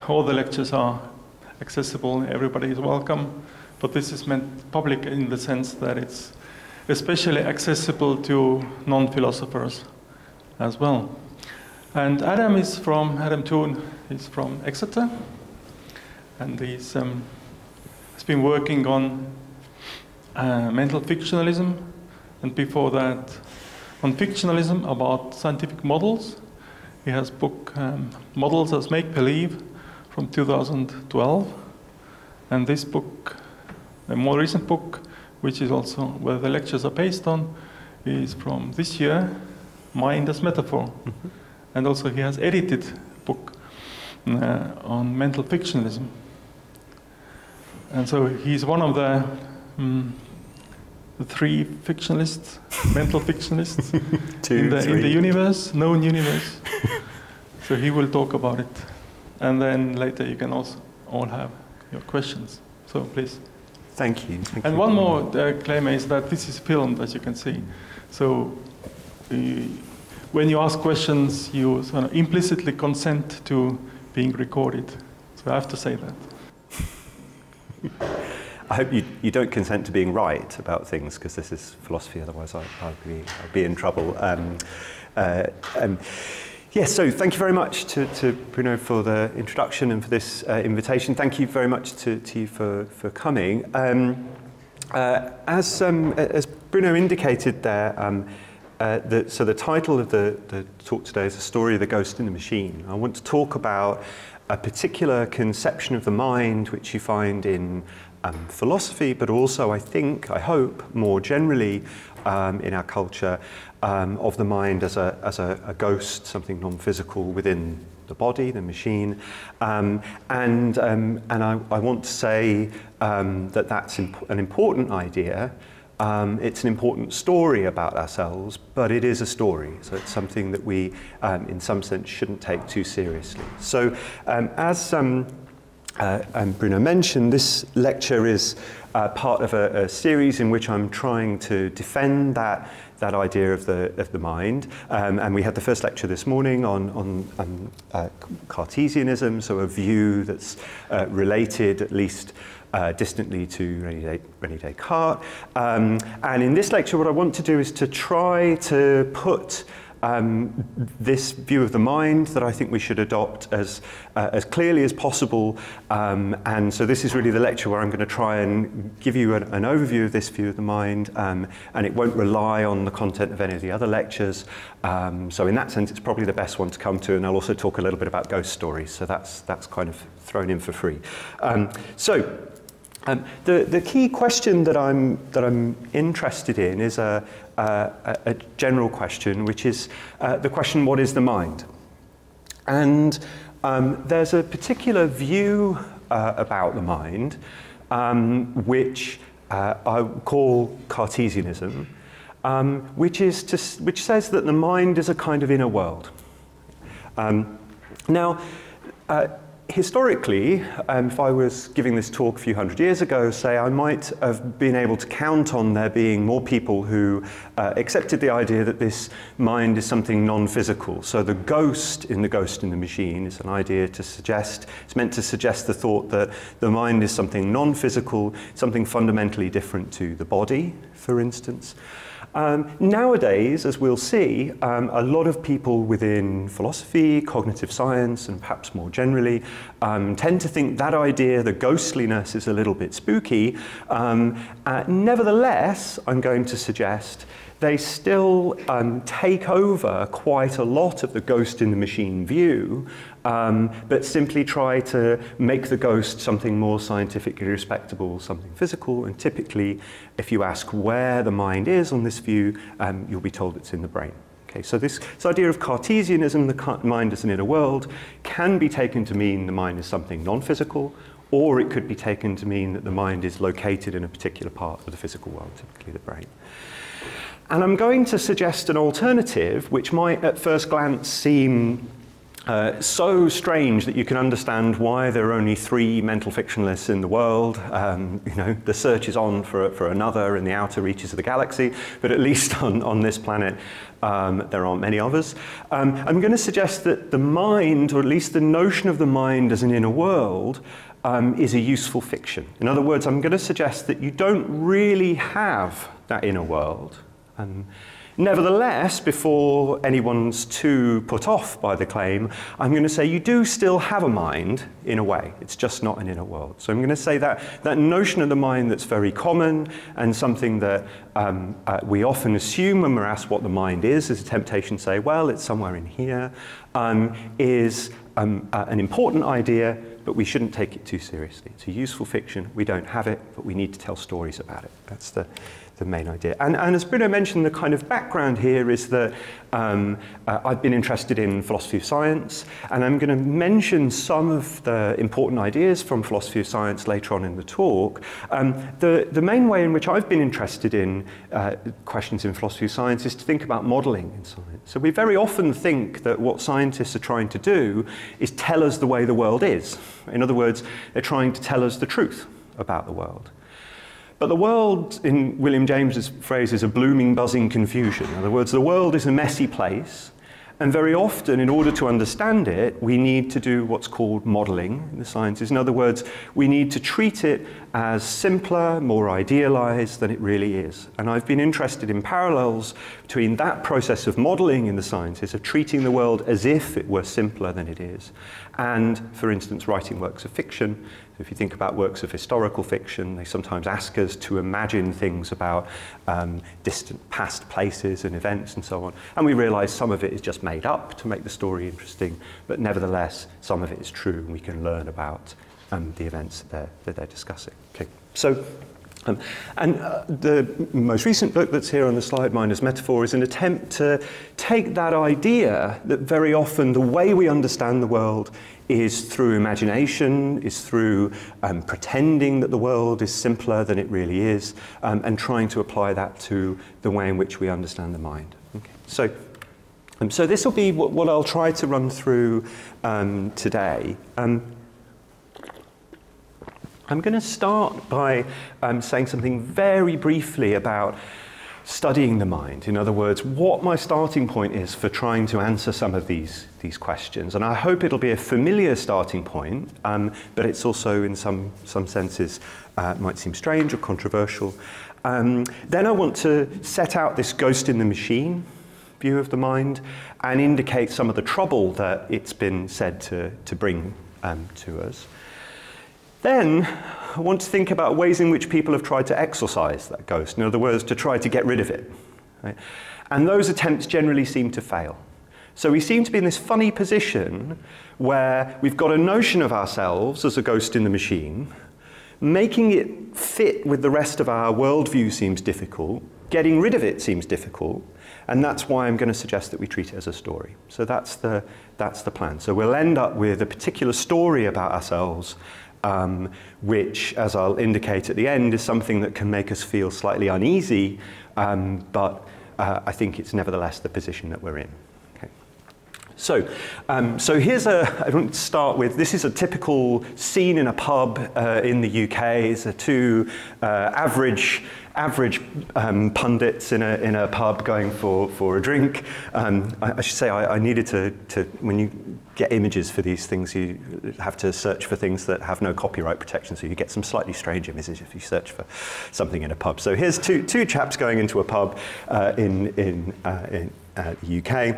all the lectures are accessible, everybody is welcome, but this is meant public in the sense that it's especially accessible to non-philosophers as well. And Adam Toon is from Exeter, and he's been working on mental fictionalism, and before that on fictionalism about scientific models. He has book Models as Make-Believe from 2012, and this book, a more recent book, which is also where the lectures are based on, is from this year, Mind as Metaphor. Mm-hmm. And also he has edited a book on mental fictionalism. And so he's one of the three fictionalists, mental fictionalists in the universe, known universe. So he will talk about it. And then later you can also all have your questions. So please. Thank you. And one more claim is that this is filmed, as you can see. So when you ask questions, you sort of implicitly consent to being recorded. So I have to say that. I hope you don't consent to being right about things, because this is philosophy, otherwise I'd be in trouble. Yes, so thank you very much to Bruno for the introduction and for this invitation. Thank you very much to you for coming. As Bruno indicated there, so the title of the talk today is The Story of the Ghost in the Machine. I want to talk about a particular conception of the mind which you find in philosophy, but also I hope, more generally in our culture, of the mind as a ghost, something non-physical within the body, the machine. And I want to say that that's an important idea. It's an important story about ourselves, but it is a story, so it's something that we, in some sense, shouldn't take too seriously. So, as Bruno mentioned, this lecture is part of a series in which I'm trying to defend that idea of the mind. And we had the first lecture this morning on Cartesianism, so a view that's related, at least distantly, to René Descartes. And in this lecture, what I want to do is to try to put this view of the mind that I think we should adopt as clearly as possible. And so this is really the lecture where I'm going to try and give you an overview of this view of the mind, and it won't rely on the content of any of the other lectures. So in that sense, it's probably the best one to come to, and I'll also talk a little bit about ghost stories, so that's kind of thrown in for free. The key question that I'm interested in is a general question, which is the question, what is the mind? And there's a particular view about the mind, which I call Cartesianism, which says that the mind is a kind of inner world. Now, historically, if I was giving this talk a few hundred years ago, say, I might have been able to count on there being more people who accepted the idea that this mind is something non-physical. So the ghost in the machine is an idea to suggest, it's meant to suggest the thought that the mind is something non-physical, something fundamentally different to the body, for instance. Nowadays, as we'll see, a lot of people within philosophy, cognitive science, and perhaps more generally, tend to think that idea, the ghostliness, is a little bit spooky. Nevertheless, I'm going to suggest they still take over quite a lot of the ghost in the machine view, but simply try to make the ghost something more scientifically respectable, something physical. And typically, if you ask where the mind is on this view, you'll be told it's in the brain. Okay, so this idea of Cartesianism, the mind as an inner world, can be taken to mean the mind is something non-physical, or it could be taken to mean that the mind is located in a particular part of the physical world, typically the brain. And I'm going to suggest an alternative, which might at first glance seem so strange that you can understand why there are only 3 mental fictionalists in the world. You know, the search is on for another in the outer reaches of the galaxy, but at least on this planet there aren't many of us. I'm going to suggest that the mind, or at least the notion of the mind as an inner world, is a useful fiction. In other words, I'm going to suggest that you don't really have that inner world. Nevertheless, before anyone's too put off by the claim, I'm going to say you do still have a mind in a way. It's just not an inner world. So I'm going to say that that notion of the mind that's very common and something that we often assume when we're asked what the mind is, there's a temptation to say, well, it's somewhere in here, is an important idea, but we shouldn't take it too seriously. It's a useful fiction. We don't have it, but we need to tell stories about it. That's the main idea. And as Bruno mentioned, the kind of background here is that I've been interested in philosophy of science, and I'm going to mention some of the important ideas from philosophy of science later on in the talk. The main way in which I've been interested in questions in philosophy of science is to think about modelling in science. So we very often think that what scientists are trying to do is tell us the way the world is. In other words, they're trying to tell us the truth about the world. But the world, in William James's phrase, is a blooming, buzzing confusion. In other words, the world is a messy place, and very often, in order to understand it, we need to do what's called modelling in the sciences. In other words, we need to treat it as simpler, more idealised than it really is. And I've been interested in parallels between that process of modelling in the sciences, of treating the world as if it were simpler than it is, and, for instance, writing works of fiction. If you think about works of historical fiction, they sometimes ask us to imagine things about distant past places and events and so on. And we realise some of it is just made up to make the story interesting, but nevertheless, some of it is true, and we can learn about the events that they're discussing. Okay. So, the most recent book that's here on the slide, Mind as Metaphor, is an attempt to take that idea that very often the way we understand the world is through imagination, is through pretending that the world is simpler than it really is, and trying to apply that to the way in which we understand the mind. Okay. So this will be what I'll try to run through today. I'm going to start by saying something very briefly about studying the mind. In other words, what my starting point is for trying to answer some of these questions. And I hope it'll be a familiar starting point, but it's also in some senses might seem strange or controversial. Then I want to set out this ghost in the machine view of the mind and indicate some of the trouble that it's been said to bring to us. Then I want to think about ways in which people have tried to exorcise that ghost, in other words, to try to get rid of it. Right? And those attempts generally seem to fail. So we seem to be in this funny position where we've got a notion of ourselves as a ghost in the machine. Making it fit with the rest of our worldview seems difficult. Getting rid of it seems difficult. And that's why I'm going to suggest that we treat it as a story. So that's the plan. So we'll end up with a particular story about ourselves, which, as I'll indicate at the end, is something that can make us feel slightly uneasy, but I think it's nevertheless the position that we're in. Okay. So here's I want to start with, this is a typical scene in a pub in the UK. It's two average pundits in a pub going for a drink. I should say I needed to when you get images for these things, you have to search for things that have no copyright protection, so you get some slightly strange images if you search for something in a pub. So here's two chaps going into a pub in the UK.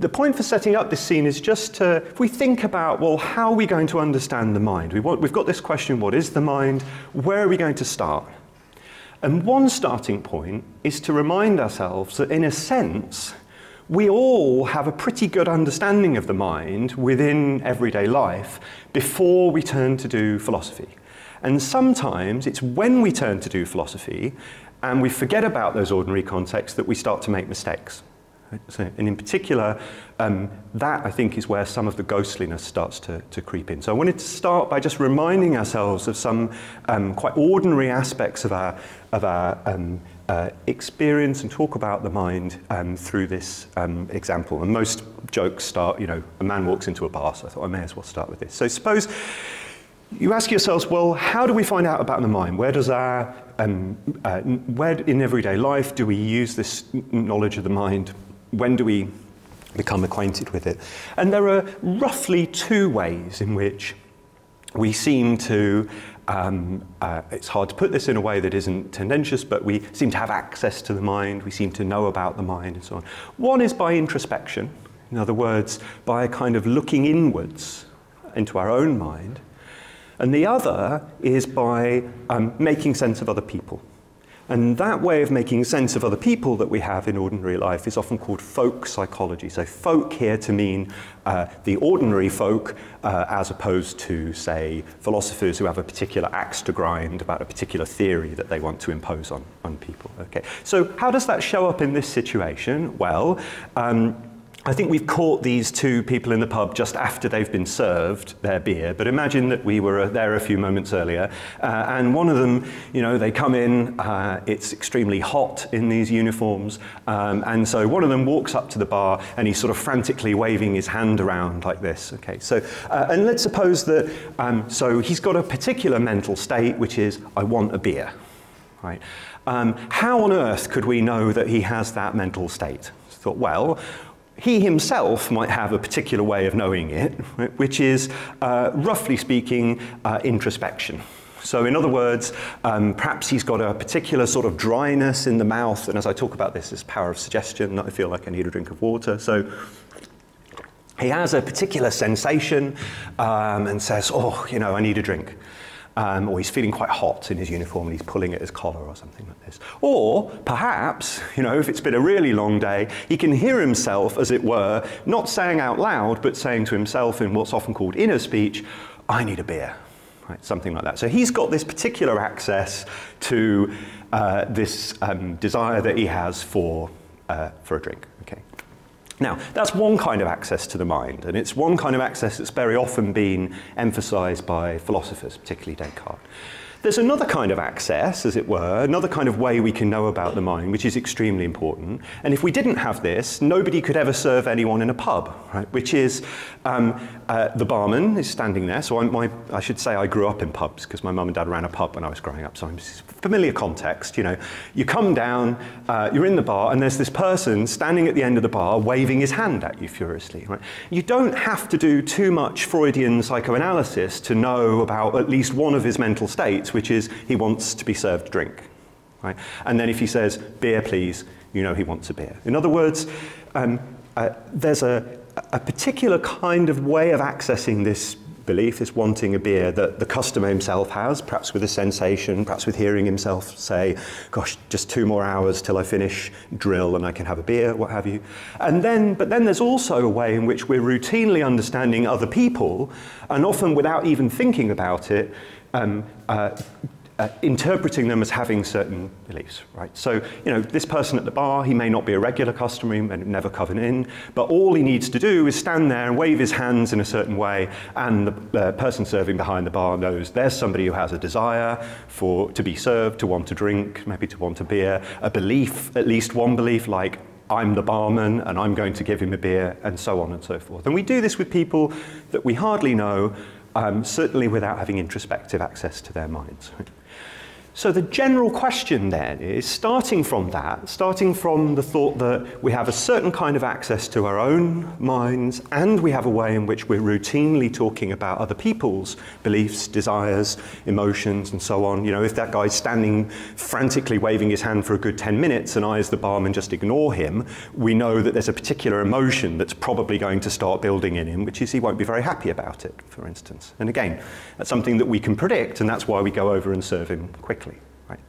The point for setting up this scene is just to, if we think about, well, how are we going to understand the mind? We've got this question, what is the mind? Where are we going to start? And one starting point is to remind ourselves that, in a sense, we all have a pretty good understanding of the mind within everyday life before we turn to do philosophy. And sometimes it's when we turn to do philosophy and we forget about those ordinary contexts that we start to make mistakes. So, and in particular, that I think is where some of the ghostliness starts to creep in. So I wanted to start by just reminding ourselves of some quite ordinary aspects of our experience and talk about the mind through this example. And most jokes start, you know, a man walks into a bar, so I thought I may as well start with this. So suppose you ask yourselves, well, how do we find out about the mind? Where does our, where in everyday life do we use this knowledge of the mind? When do we become acquainted with it? And there are roughly two ways in which we seem to, it's hard to put this in a way that isn't tendentious, but we seem to have access to the mind, we seem to know about the mind and so on. One is by introspection, in other words, by a kind of looking inwards into our own mind. And the other is by making sense of other people. And that way of making sense of other people that we have in ordinary life is often called folk psychology. So folk here to mean the ordinary folk as opposed to, say, philosophers who have a particular axe to grind about a particular theory that they want to impose on people. Okay. So how does that show up in this situation? Well, I think we've caught these two people in the pub just after they've been served their beer, but imagine that we were there a few moments earlier, and one of them, you know, they come in, it's extremely hot in these uniforms, and so one of them walks up to the bar and he's sort of frantically waving his hand around like this, okay, so, and let's suppose that, so he's got a particular mental state, which is, I want a beer, right? How on earth could we know that he has that mental state? I thought, well, he himself might have a particular way of knowing it, which is, roughly speaking, introspection. So in other words, perhaps he's got a particular sort of dryness in the mouth, and as I talk about this, power of suggestion, I feel like I need a drink of water. So he has a particular sensation and says, oh, you know, I need a drink. Or he's feeling quite hot in his uniform and he's pulling at his collar or something like this. Or perhaps, you know, if it's been a really long day, he can hear himself, as it were, not saying out loud, but saying to himself in what's often called inner speech, I need a beer, right? Something like that. So he's got this particular access to this desire that he has for a drink, okay? Now, that's one kind of access to the mind, and it's one kind of access that's very often been emphasized by philosophers, particularly Descartes. There's another kind of access, as it were, another kind of way we can know about the mind, which is extremely important. And if we didn't have this, nobody could ever serve anyone in a pub, right? Which is, the barman is standing there. So I should say I grew up in pubs because my mum and dad ran a pub when I was growing up. So I'm familiar context, you know. You come down, you're in the bar, and there's this person standing at the end of the bar waving his hand at you furiously, right? You don't have to do too much Freudian psychoanalysis to know about at least one of his mental states, which is he wants to be served drink, right? And then if he says, beer please, you know he wants a beer. In other words, there's a particular kind of way of accessing this belief, this wanting a beer, that the customer himself has, perhaps with a sensation, perhaps with hearing himself say, gosh, just 2 more hours till I finish drill and I can have a beer, what have you. And then, but then there's also a way in which we're routinely understanding other people, and often without even thinking about it, interpreting them as having certain beliefs, right? So, you know, this person at the bar, he may not be a regular customer, he may never come in, but all he needs to do is stand there and wave his hands in a certain way, and the person serving behind the bar knows there's somebody who has a desire to be served, to want a drink, maybe to want a beer, a belief, at least one belief, like, I'm the barman and I'm going to give him a beer, and so on and so forth. And we do this with people that we hardly know, certainly without having introspective access to their minds. So the general question then is, starting from the thought that we have a certain kind of access to our own minds, and we have a way in which we're routinely talking about other people's beliefs, desires, emotions, and so on. You know, if that guy's standing frantically waving his hand for a good 10 minutes and I as the barman just ignore him, we know that there's a particular emotion that's probably going to start building in him, which is he won't be very happy about it, for instance. And again, that's something that we can predict, and that's why we go over and serve him quickly. Right.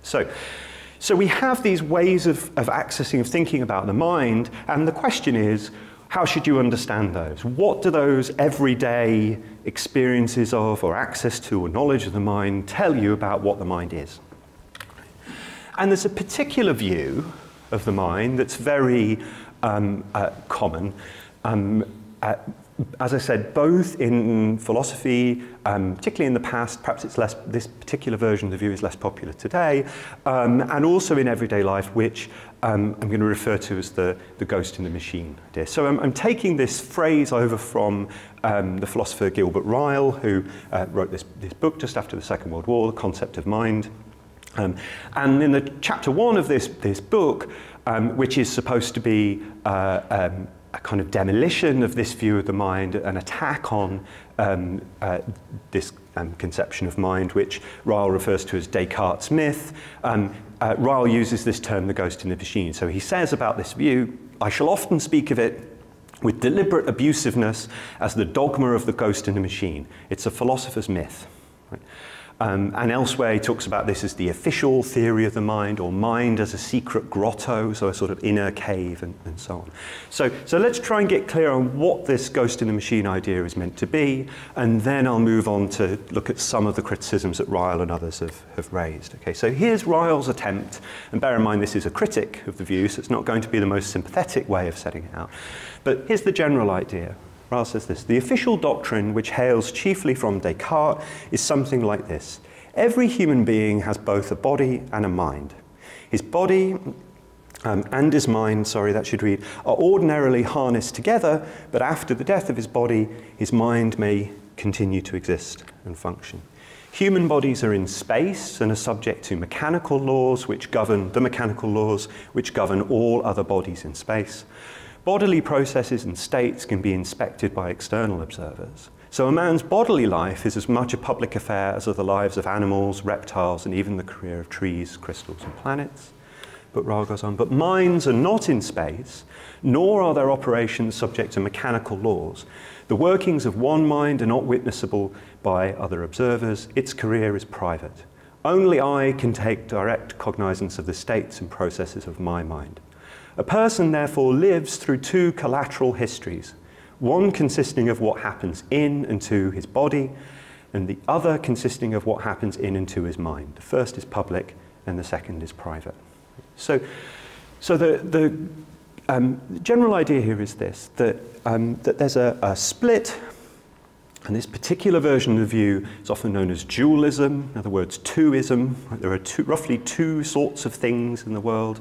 So we have these ways of accessing, of thinking about the mind, and the question is, how should you understand those? What do those everyday experiences of, or access to, or knowledge of the mind tell you about what the mind is? And there's a particular view of the mind that's very common. As I said, both in philosophy, particularly in the past, perhaps it's less, this particular version of the view is less popular today, and also in everyday life, which I'm going to refer to as the ghost in the machine idea. So I'm taking this phrase over from the philosopher Gilbert Ryle, who wrote this book just after the Second World War, The Concept of Mind. And in the chapter 1 of this book, which is supposed to be a kind of demolition of this view of the mind, an attack on this conception of mind, which Ryle refers to as Descartes' myth. Ryle uses this term, the ghost in the machine. So he says about this view, I shall often speak of it with deliberate abusiveness as the dogma of the ghost in the machine. It's a philosopher's myth. Right? And elsewhere he talks about this as the official theory of the mind, or mind as a secret grotto, so a sort of inner cave, and so on. So let's try and get clear on what this ghost in the machine idea is meant to be, and then I'll move on to look at some of the criticisms that Ryle and others have raised. Okay, so here's Ryle's attempt, and bear in mind this is a critic of the view, so it's not going to be the most sympathetic way of setting it out. But here's the general idea. Ryle says this: the official doctrine, which hails chiefly from Descartes, is something like this. Every human being has both a body and a mind. His body and his mind, that should read, are ordinarily harnessed together, but after the death of his body, his mind may continue to exist and function. Human bodies are in space and are subject to mechanical laws which govern all other bodies in space. Bodily processes and states can be inspected by external observers. So a man's bodily life is as much a public affair as are the lives of animals, reptiles, and even the career of trees, crystals, and planets. But Ryle goes on, but minds are not in space, nor are their operations subject to mechanical laws. The workings of one mind are not witnessable by other observers. Its career is private. Only I can take direct cognizance of the states and processes of my mind. A person, therefore, lives through two collateral histories, one consisting of what happens in and to his body, and the other consisting of what happens in and to his mind. The first is public, and the second is private. So the general idea here is this, that there's a split, and this particular version of the view is often known as dualism, in other words, twoism. There are roughly two sorts of things in the world.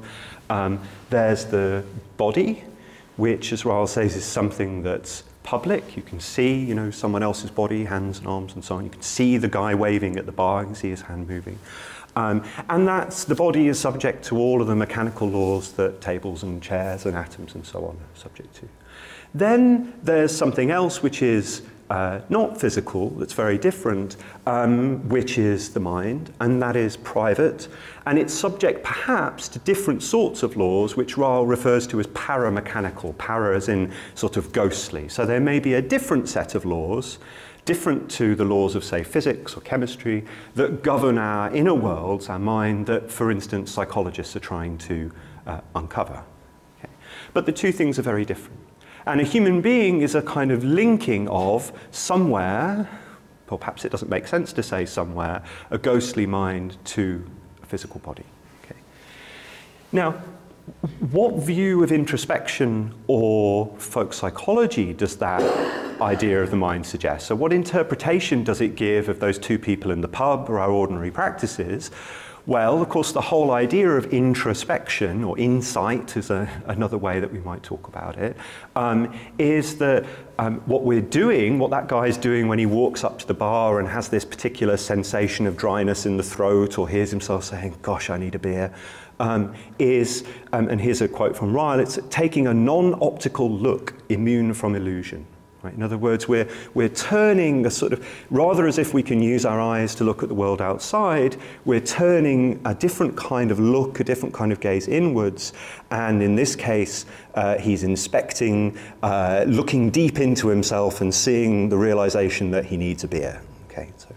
There's the body, which, as Ryle says, is something that's public. You can see, someone else's body, hands and arms and so on. You can see the guy waving at the bar, you can see his hand moving. And the body is subject to all of the mechanical laws that tables and chairs and atoms and so on are subject to. Then there's something else which is not physical, that's very different, which is the mind, and that is private, and it's subject perhaps to different sorts of laws, which Ryle refers to as paramechanical, para as in sort of ghostly. So there may be a different set of laws, different to the laws of, say, physics or chemistry, that govern our inner worlds, our mind, that, for instance, psychologists are trying to uncover. Okay. But the two things are very different. And a human being is a kind of linking of somewhere, or perhaps it doesn't make sense to say somewhere, a ghostly mind to a physical body. Okay. Now, what view of introspection or folk psychology does that idea of the mind suggest? So what interpretation does it give of those two people in the pub or our ordinary practices? Well, of course, the whole idea of introspection, or insight is another way that we might talk about it, is that what we're doing, what that guy's doing when he walks up to the bar and has this particular sensation of dryness in the throat, or hears himself saying, gosh, I need a beer, is, and here's a quote from Ryle, it's taking a non-optical look immune from illusion. Right? In other words, we're turning a sort of, rather as if we can use our eyes to look at the world outside, we're turning a different kind of look, a different kind of gaze inwards, and in this case, he's inspecting, looking deep into himself and seeing the realization that he needs a beer. Okay, so,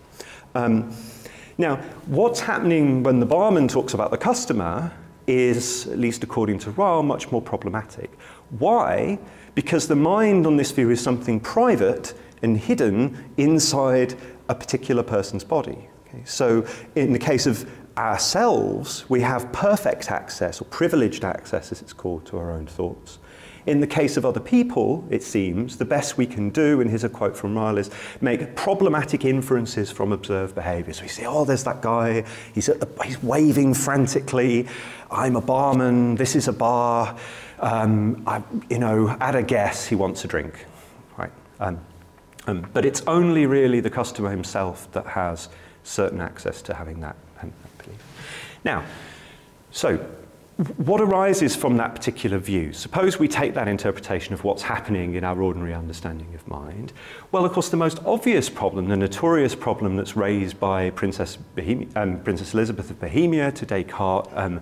now, what's happening when the barman talks about the customer is, at least according to Ryle, much more problematic. Why? Because the mind on this view is something private and hidden inside a particular person's body. Okay? So in the case of ourselves, we have perfect access, or privileged access as it's called, to our own thoughts. In the case of other people, it seems, the best we can do, and here's a quote from Ryle, is make problematic inferences from observed behaviour. So we say, oh, there's that guy, he's waving frantically, I'm a barman, this is a bar, at a guess, he wants a drink, right? But it's only really the customer himself that has certain access to having that belief. Now, so what arises from that particular view? Suppose we take that interpretation of what's happening in our ordinary understanding of mind. Well, of course, the most obvious problem, the notorious problem that's raised by Princess Elizabeth of Bohemia to Descartes,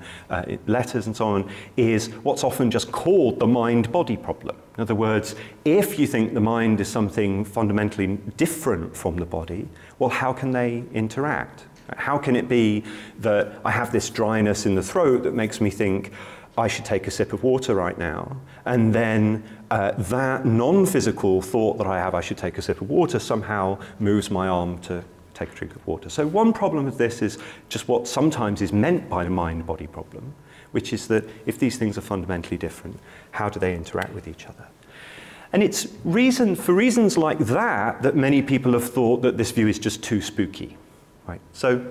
letters and so on, is what's often just called the mind-body problem. In other words, if you think the mind is something fundamentally different from the body, well, how can they interact? How can it be that I have this dryness in the throat that makes me think I should take a sip of water right now, and then that non-physical thought that I have I should take a sip of water somehow moves my arm to take a drink of water? So one problem with this is just what sometimes is meant by the mind-body problem, which is that if these things are fundamentally different, how do they interact with each other? And it's for reasons like that that many people have thought that this view is just too spooky. Right. So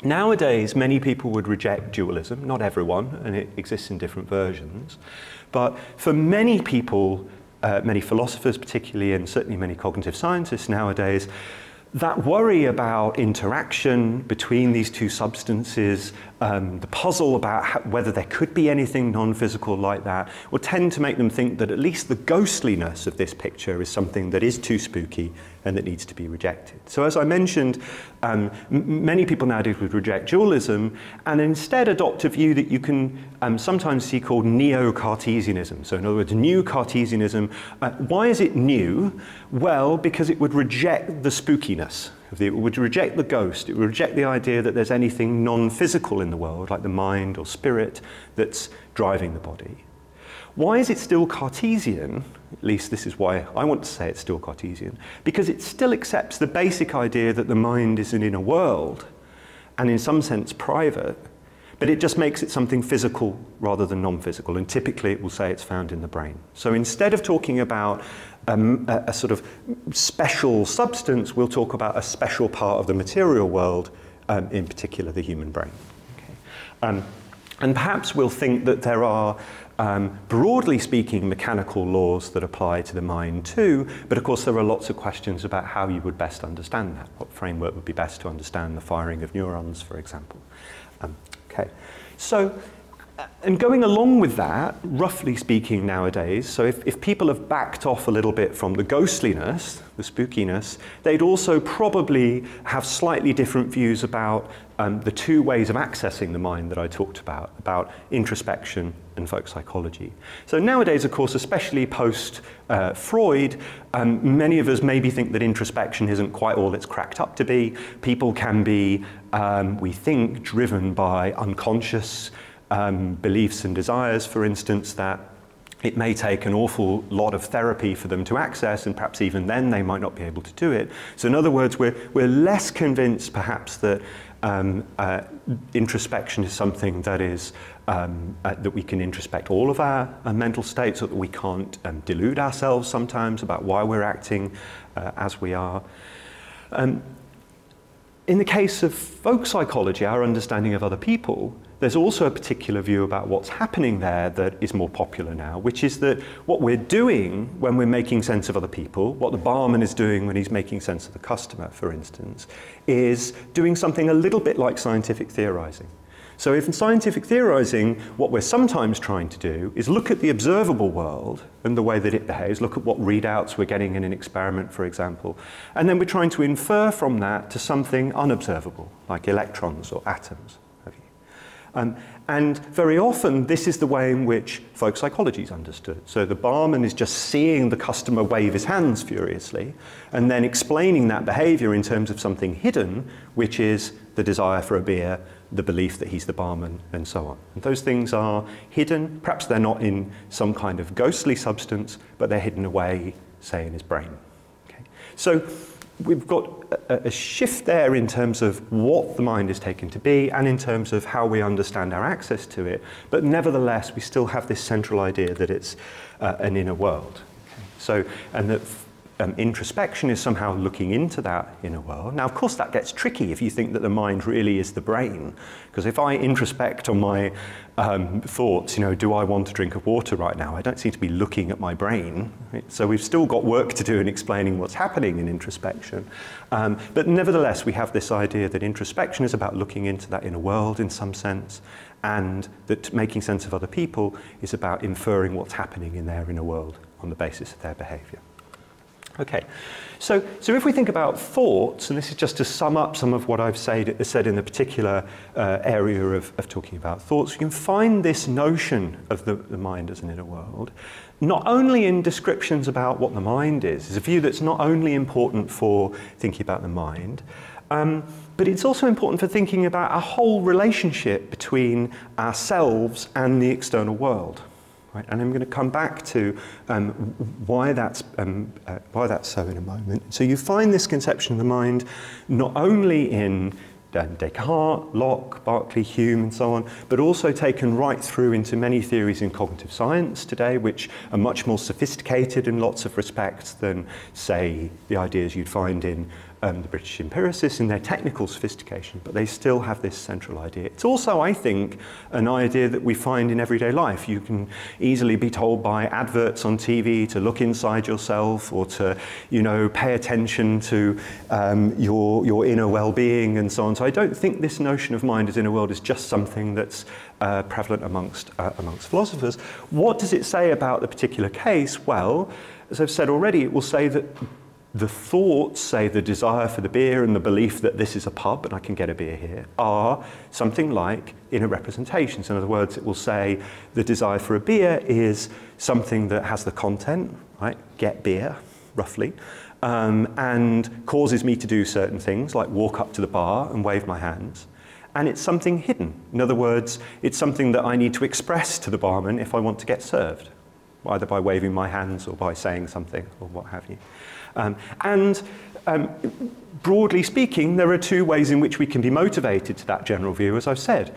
nowadays, many people would reject dualism. Not everyone, and it exists in different versions. But for many people, many philosophers particularly, and certainly many cognitive scientists nowadays, that worry about interaction between these two substances, the puzzle about whether there could be anything non-physical like that, will tend to make them think that at least the ghostliness of this picture is something that is too spooky and that needs to be rejected. So as I mentioned, many people nowadays would reject dualism and instead adopt a view that you can sometimes see called neo-Cartesianism. So in other words, new Cartesianism. Why is it new? Well, because it would reject the spookiness. It would reject the ghost. It would reject the idea that there's anything non-physical in the world, like the mind or spirit, that's driving the body. Why is it still Cartesian? At least this is why I want to say it's still Cartesian. Because it still accepts the basic idea that the mind is an inner world, and in some sense private, but it just makes it something physical rather than non-physical, and typically it will say it's found in the brain. So instead of talking about a sort of special substance, we'll talk about a special part of the material world, in particular the human brain. Okay. And perhaps we'll think that there are, broadly speaking, mechanical laws that apply to the mind too, but of course there are lots of questions about how you would best understand that. What framework would be best to understand the firing of neurons, for example. Okay, so, and going along with that, roughly speaking nowadays, so if people have backed off a little bit from the ghostliness, the spookiness, they'd also probably have slightly different views about the two ways of accessing the mind that I talked about introspection and folk psychology. So nowadays, of course, especially post-Freud, many of us maybe think that introspection isn't quite all it's cracked up to be. People can be, we think, driven by unconscious beliefs and desires, for instance, that it may take an awful lot of therapy for them to access, and perhaps even then they might not be able to do it. So in other words, we're less convinced perhaps that introspection is something that is that we can introspect all of our mental states, or that we can't delude ourselves sometimes about why we're acting as we are. In the case of folk psychology, our understanding of other people, there's also a particular view about what's happening there that is more popular now, which is that what we're doing when we're making sense of other people, what the barman is doing when he's making sense of the customer, for instance, is doing something a little bit like scientific theorizing. So if in scientific theorizing, what we're sometimes trying to do is look at the observable world and the way that it behaves, look at what readouts we're getting in an experiment, for example, and then we're trying to infer from that to something unobservable, like electrons or atoms. And very often, this is the way in which folk psychology is understood. So the barman is just seeing the customer wave his hands furiously, and then explaining that behavior in terms of something hidden, which is the desire for a beer, the belief that he's the barman, and so on. And those things are hidden. Perhaps they're not in some kind of ghostly substance, but they're hidden away, say, in his brain. Okay. So we've got a shift there in terms of what the mind is taken to be and in terms of how we understand our access to it. But nevertheless, we still have this central idea that it's an inner world. Okay. So, and that introspection is somehow looking into that inner world. Now, of course, that gets tricky if you think that the mind really is the brain. Because if I introspect on my thoughts, you know, do I want a drink of water right now? I don't seem to be looking at my brain. Right? So we've still got work to do in explaining what's happening in introspection. But nevertheless, we have this idea that introspection is about looking into that inner world in some sense, and that making sense of other people is about inferring what's happening in their inner world on the basis of their behavior. Okay, so if we think about thoughts, and this is just to sum up some of what I've said in the particular area of talking about thoughts, you can find this notion of the mind as an inner world, not only in descriptions about what the mind is. It's a view that's not only important for thinking about the mind, but it's also important for thinking about a whole relationship between ourselves and the external world. Right, and I'm going to come back to why that's so in a moment. So you find this conception of the mind not only in Descartes, Locke, Berkeley, Hume, and so on, but also taken right through into many theories in cognitive science today, which are much more sophisticated in lots of respects than, say, the ideas you'd find in the British empiricists in their technical sophistication, but they still have this central idea. It's also, I think, an idea that we find in everyday life. You can easily be told by adverts on TV to look inside yourself, or to, you know, pay attention to your inner well-being and so on. So I don't think this notion of mind as inner world is just something that's prevalent amongst philosophers. What does it say about the particular case? Well, as I've said already, it will say that the thoughts, say the desire for the beer and the belief that this is a pub and I can get a beer here, are something like inner representations. In other words, it will say the desire for a beer is something that has the content, right, get beer, roughly, and causes me to do certain things like walk up to the bar and wave my hands. And it's something hidden. In other words, it's something that I need to express to the barman if I want to get served, either by waving my hands or by saying something or what have you. Broadly speaking, there are two ways in which we can be motivated to that general view, as I've said.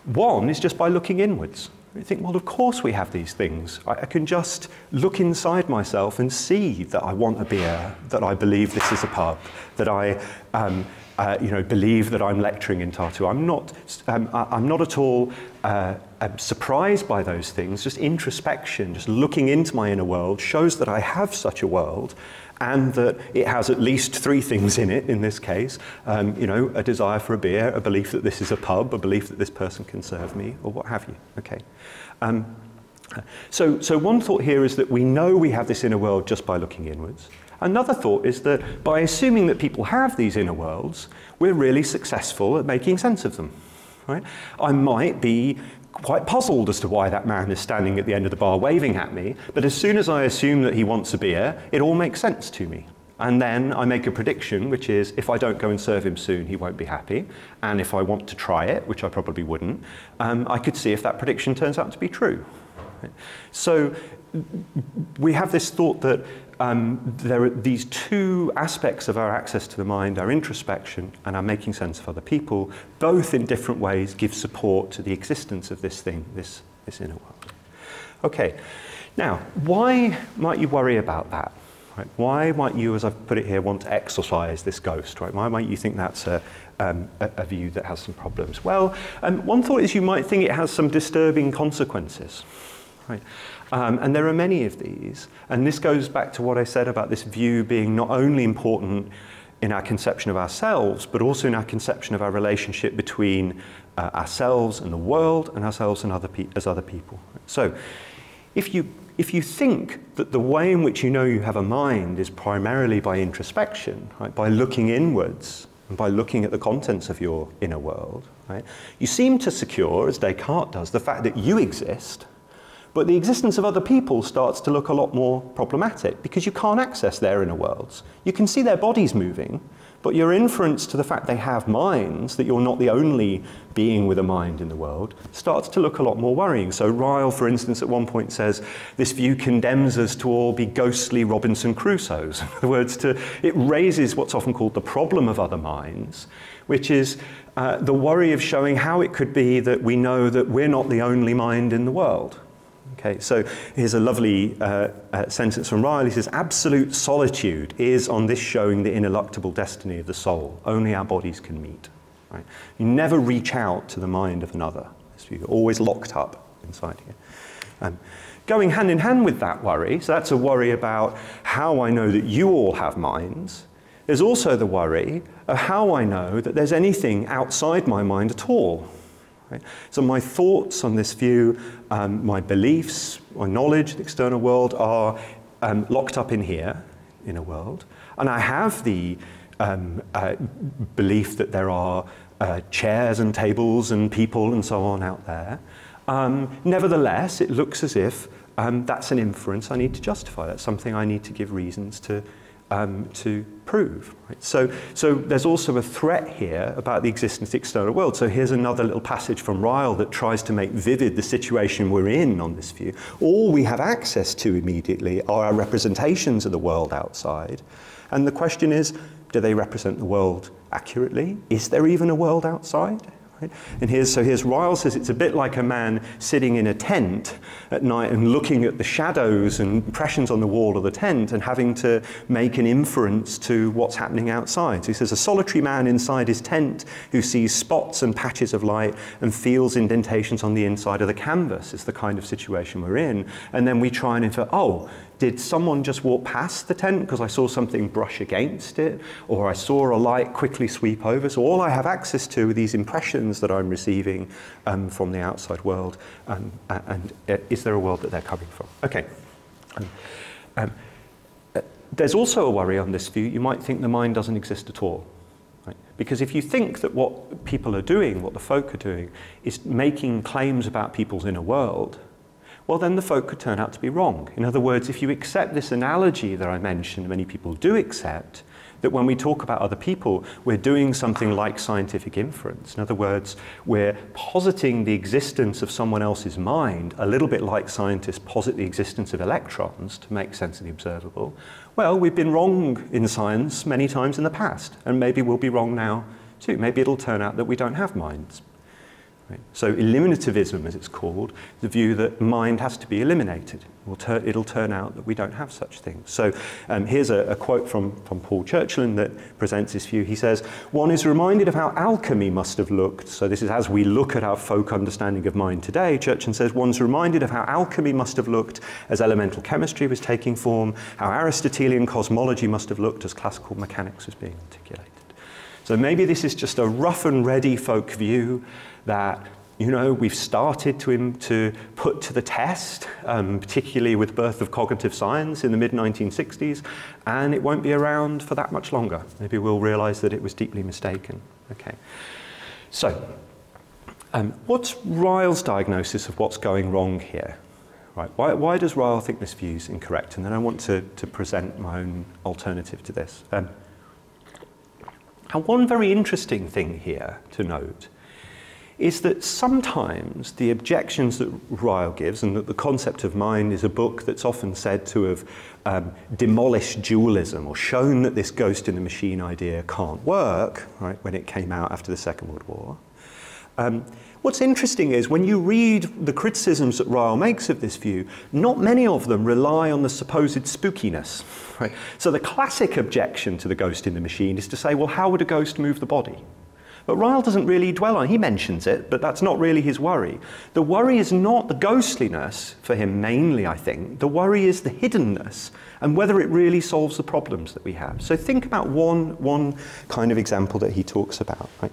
One is just by looking inwards. You think, well, of course we have these things. I can just look inside myself and see that I want a beer, that I believe this is a pub, that I believe that I'm lecturing in Tartu. I'm not at all surprised by those things. Just introspection, just looking into my inner world shows that I have such a world, and that it has at least three things in it, in this case, a desire for a beer, a belief that this is a pub, a belief that this person can serve me, or what have you. Okay. So one thought here is that we know we have this inner world just by looking inwards. Another thought is that by assuming that people have these inner worlds, we're really successful at making sense of them. Right? I might be quite puzzled as to why that man is standing at the end of the bar waving at me, but as soon as I assume that he wants a beer, it all makes sense to me. And then I make a prediction, which is if I don't go and serve him soon, he won't be happy. And if I want to try it, which I probably wouldn't, I could see if that prediction turns out to be true. So we have this thought that there are these two aspects of our access to the mind, our introspection and our making sense of other people, both in different ways give support to the existence of this thing, this inner world. Okay, now, why might you worry about that? Right? Why might you, as I've put it here, want to exorcise this ghost? Right? Why might you think that's a view that has some problems? Well, one thought is you might think it has some disturbing consequences. Right? And there are many of these, and this goes back to what I said about this view being not only important in our conception of ourselves, but also in our conception of our relationship between ourselves and the world, and ourselves and as other people. So, if you think that the way in which you know you have a mind is primarily by introspection, right, by looking inwards, and by looking at the contents of your inner world, right, you seem to secure, as Descartes does, the fact that you exist. But the existence of other people starts to look a lot more problematic because you can't access their inner worlds. You can see their bodies moving, but your inference to the fact they have minds, that you're not the only being with a mind in the world, starts to look a lot more worrying. So Ryle, for instance, at one point says, this view condemns us to all be ghostly Robinson Crusoes. In other words, it raises what's often called the problem of other minds, which is the worry of showing how it could be that we know that we're not the only mind in the world. Okay, so here's a lovely sentence from Ryle. He says, absolute solitude is on this showing the ineluctable destiny of the soul. Only our bodies can meet. Right? You never reach out to the mind of another. You're always locked up inside here. Going hand in hand with that worry, so that's a worry about how I know that you all have minds. There's also the worry of how I know that there's anything outside my mind at all. Right? So my thoughts on this view, my beliefs, my knowledge of the external world are locked up in here, in a world. And I have the belief that there are chairs and tables and people and so on out there. Nevertheless, it looks as if that's an inference I need to justify. That's something I need to give reasons to prove. Right? So there's also a threat here about the existence of the external world. So here's another little passage from Ryle that tries to make vivid the situation we're in on this view. All we have access to immediately are our representations of the world outside. And the question is, do they represent the world accurately? Is there even a world outside? Right? And here's Ryle says it's a bit like a man sitting in a tent at night and looking at the shadows and impressions on the wall of the tent and having to make an inference to what's happening outside. So he says a solitary man inside his tent who sees spots and patches of light and feels indentations on the inside of the canvas is the kind of situation we're in. And then we try and infer, oh, did someone just walk past the tent because I saw something brush against it, or I saw a light quickly sweep over? So all I have access to are these impressions that I'm receiving from the outside world, and is there a world that they're coming from? Okay. There's also a worry on this view. You might think the mind doesn't exist at all. Right? Because if you think that what people are doing, what the folk are doing, is making claims about people's inner world, well, then the folk could turn out to be wrong. In other words, if you accept this analogy that I mentioned, many people do accept, that when we talk about other people, we're doing something like scientific inference. In other words, we're positing the existence of someone else's mind, a little bit like scientists posit the existence of electrons to make sense of the observable. Well, we've been wrong in science many times in the past, and maybe we'll be wrong now too. Maybe it'll turn out that we don't have minds. Right. So eliminativism, as it's called, the view that mind has to be eliminated. It'll turn out that we don't have such things. So here's a quote from Paul Churchland that presents this view. He says, one is reminded of how alchemy must have looked. So this is as we look at our folk understanding of mind today. Churchland says, one's reminded of how alchemy must have looked as elemental chemistry was taking form, how Aristotelian cosmology must have looked as classical mechanics was being articulated. So maybe this is just a rough and ready folk view that, you know, we've started to put to the test, particularly with the birth of cognitive science in the mid-1960s, and it won't be around for that much longer. Maybe we'll realize that it was deeply mistaken. Okay. So, what's Ryle's diagnosis of what's going wrong here? Right. Why does Ryle think this view is incorrect? And then I want to present my own alternative to this. And one very interesting thing here to note is that sometimes the objections that Ryle gives, and that the concept of mind is a book that's often said to have demolished dualism or shown that this ghost in the machine idea can't work, right, when it came out after the Second World War. What's interesting is when you read the criticisms that Ryle makes of this view, not many of them rely on the supposed spookiness. Right? So the classic objection to the ghost in the machine is to say, well, how would a ghost move the body? But Ryle doesn't really dwell on it. He mentions it, but that's not really his worry. The worry is not the ghostliness for him mainly, I think. The worry is the hiddenness and whether it really solves the problems that we have. So think about one kind of example that he talks about. Right?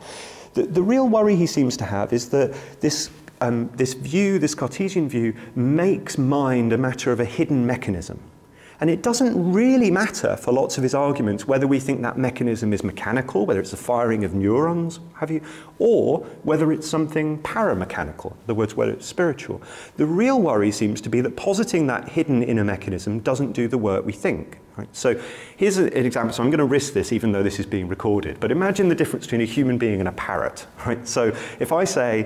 The real worry he seems to have is that this view, this Cartesian view, makes mind a matter of a hidden mechanism. And it doesn't really matter for lots of his arguments whether we think that mechanism is mechanical, whether it's the firing of neurons, have you, or whether it's something paramechanical, in other words, whether it's spiritual. The real worry seems to be that positing that hidden inner mechanism doesn't do the work we think. Right? So here's an example. So I'm going to risk this even though this is being recorded. But imagine the difference between a human being and a parrot. Right? So if I say,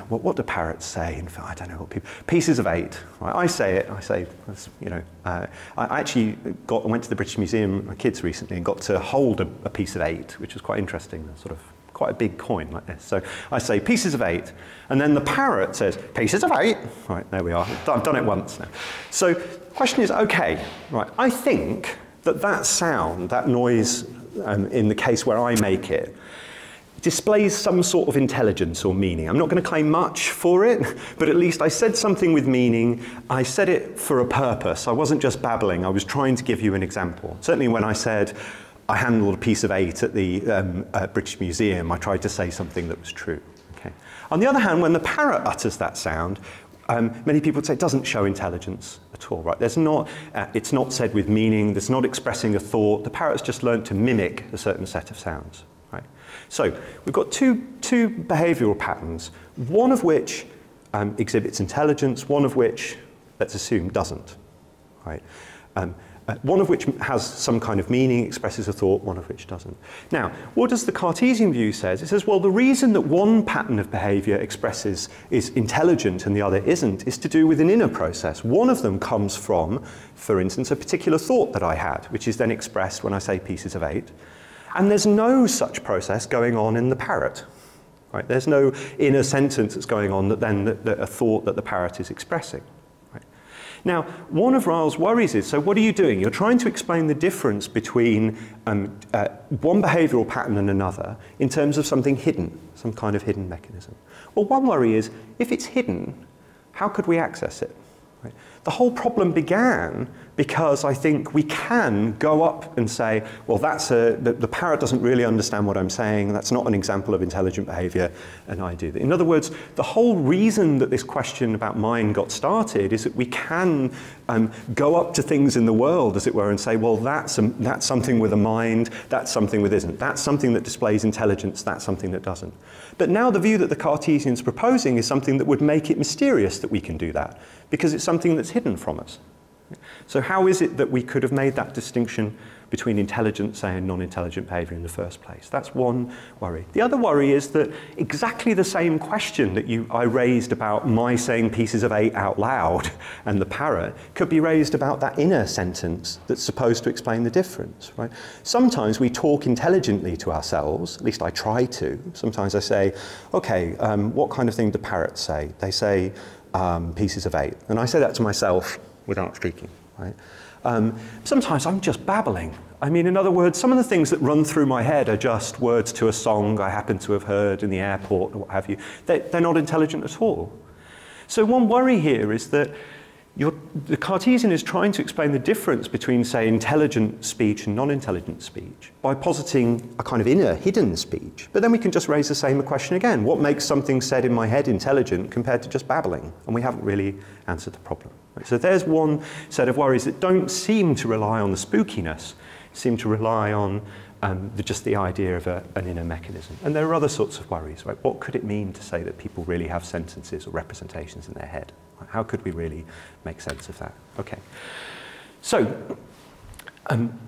what do parrots say? I don't know what people, pieces of 8. Right? I say it. I say, you know, I actually went to the British Museum with my kids recently and got to hold a piece of 8, which was quite interesting. Sort of quite a big coin like this. So I say pieces of 8, and then the parrot says pieces of 8. Right, there we are. I've done it once now. So the question is, okay, right, I think that sound, that noise, in the case where I make it, displays some sort of intelligence or meaning. I'm not going to claim much for it, but at least I said something with meaning. I said it for a purpose. I wasn't just babbling. I was trying to give you an example. Certainly when I said I handled a piece of 8 at the British Museum, I tried to say something that was true. Okay. On the other hand, when the parrot utters that sound, many people would say it doesn't show intelligence at all, right? There's not, it's not said with meaning, there's not expressing a thought. The parrot's just learned to mimic a certain set of sounds, right? So we've got two behavioural patterns, one of which exhibits intelligence, one of which, let's assume, doesn't, right? One of which has some kind of meaning, expresses a thought, one of which doesn't. Now, what does the Cartesian view say? It says, well, the reason that one pattern of behaviour is intelligent and the other isn't is to do with an inner process. One of them comes from, for instance, a particular thought that I had, which is then expressed when I say pieces of 8. And there's no such process going on in the parrot. Right? There's no inner sentence that's going on that a thought that the parrot is expressing. Now, one of Ryle's worries is, so what are you doing? You're trying to explain the difference between one behavioural pattern and another in terms of something hidden, some kind of hidden mechanism. Well, one worry is, if it's hidden, how could we access it? Right? The whole problem began because I think we can go up and say, well, the parrot doesn't really understand what I'm saying, that's not an example of intelligent behaviour, and I do that. In other words, the whole reason that this question about mind got started is that we can go up to things in the world, as it were, and say, well, that's something with a mind, that's something with isn't, that's something that displays intelligence, that's something that doesn't. But now the view that the Cartesian's proposing is something that would make it mysterious that we can do that, because it's something that's hidden from us. So how is it that we could have made that distinction between intelligent, say, and non-intelligent behaviour in the first place? That's one worry. The other worry is that exactly the same question that I raised about my saying pieces of 8 out loud and the parrot could be raised about that inner sentence that's supposed to explain the difference, right? Sometimes we talk intelligently to ourselves, at least I try to. Sometimes I say, okay, what kind of thing do parrots say? They say pieces of 8. And I say that to myself without speaking, right? Sometimes I'm just babbling. I mean, in other words, some of the things that run through my head are just words to a song I happen to have heard in the airport or what have you. They're not intelligent at all. So one worry here is that the Cartesian is trying to explain the difference between, say, intelligent speech and non-intelligent speech by positing a kind of inner, hidden speech. But then we can just raise the same question again. What makes something said in my head intelligent compared to just babbling? And we haven't really answered the problem. Right? So there's one set of worries that don't seem to rely on the spookiness, seem to rely on just the idea of an inner mechanism. And there are other sorts of worries. Right? What could it mean to say that people really have sentences or representations in their head? How could we really make sense of that? Okay. So,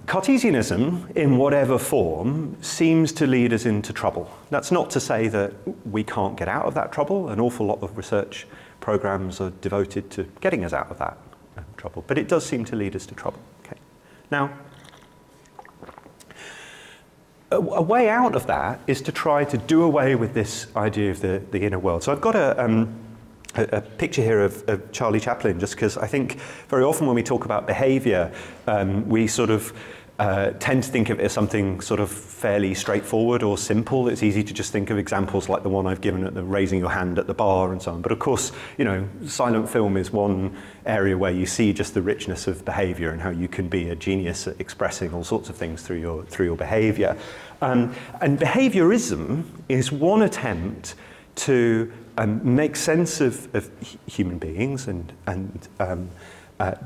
Cartesianism, in whatever form, seems to lead us into trouble. That's not to say that we can't get out of that trouble. An awful lot of research programs are devoted to getting us out of that trouble. But it does seem to lead us to trouble. Okay. Now, a way out of that is to try to do away with this idea of the inner world. So I've got a picture here of Charlie Chaplin, just because I think very often when we talk about behaviour, we sort of tend to think of it as something sort of fairly straightforward or simple. It's easy to just think of examples like the one I've given at the raising your hand at the bar and so on. But of course, you know, silent film is one area where you see just the richness of behaviour and how you can be a genius at expressing all sorts of things through your behaviour. And behaviourism is one attempt to make sense of human beings and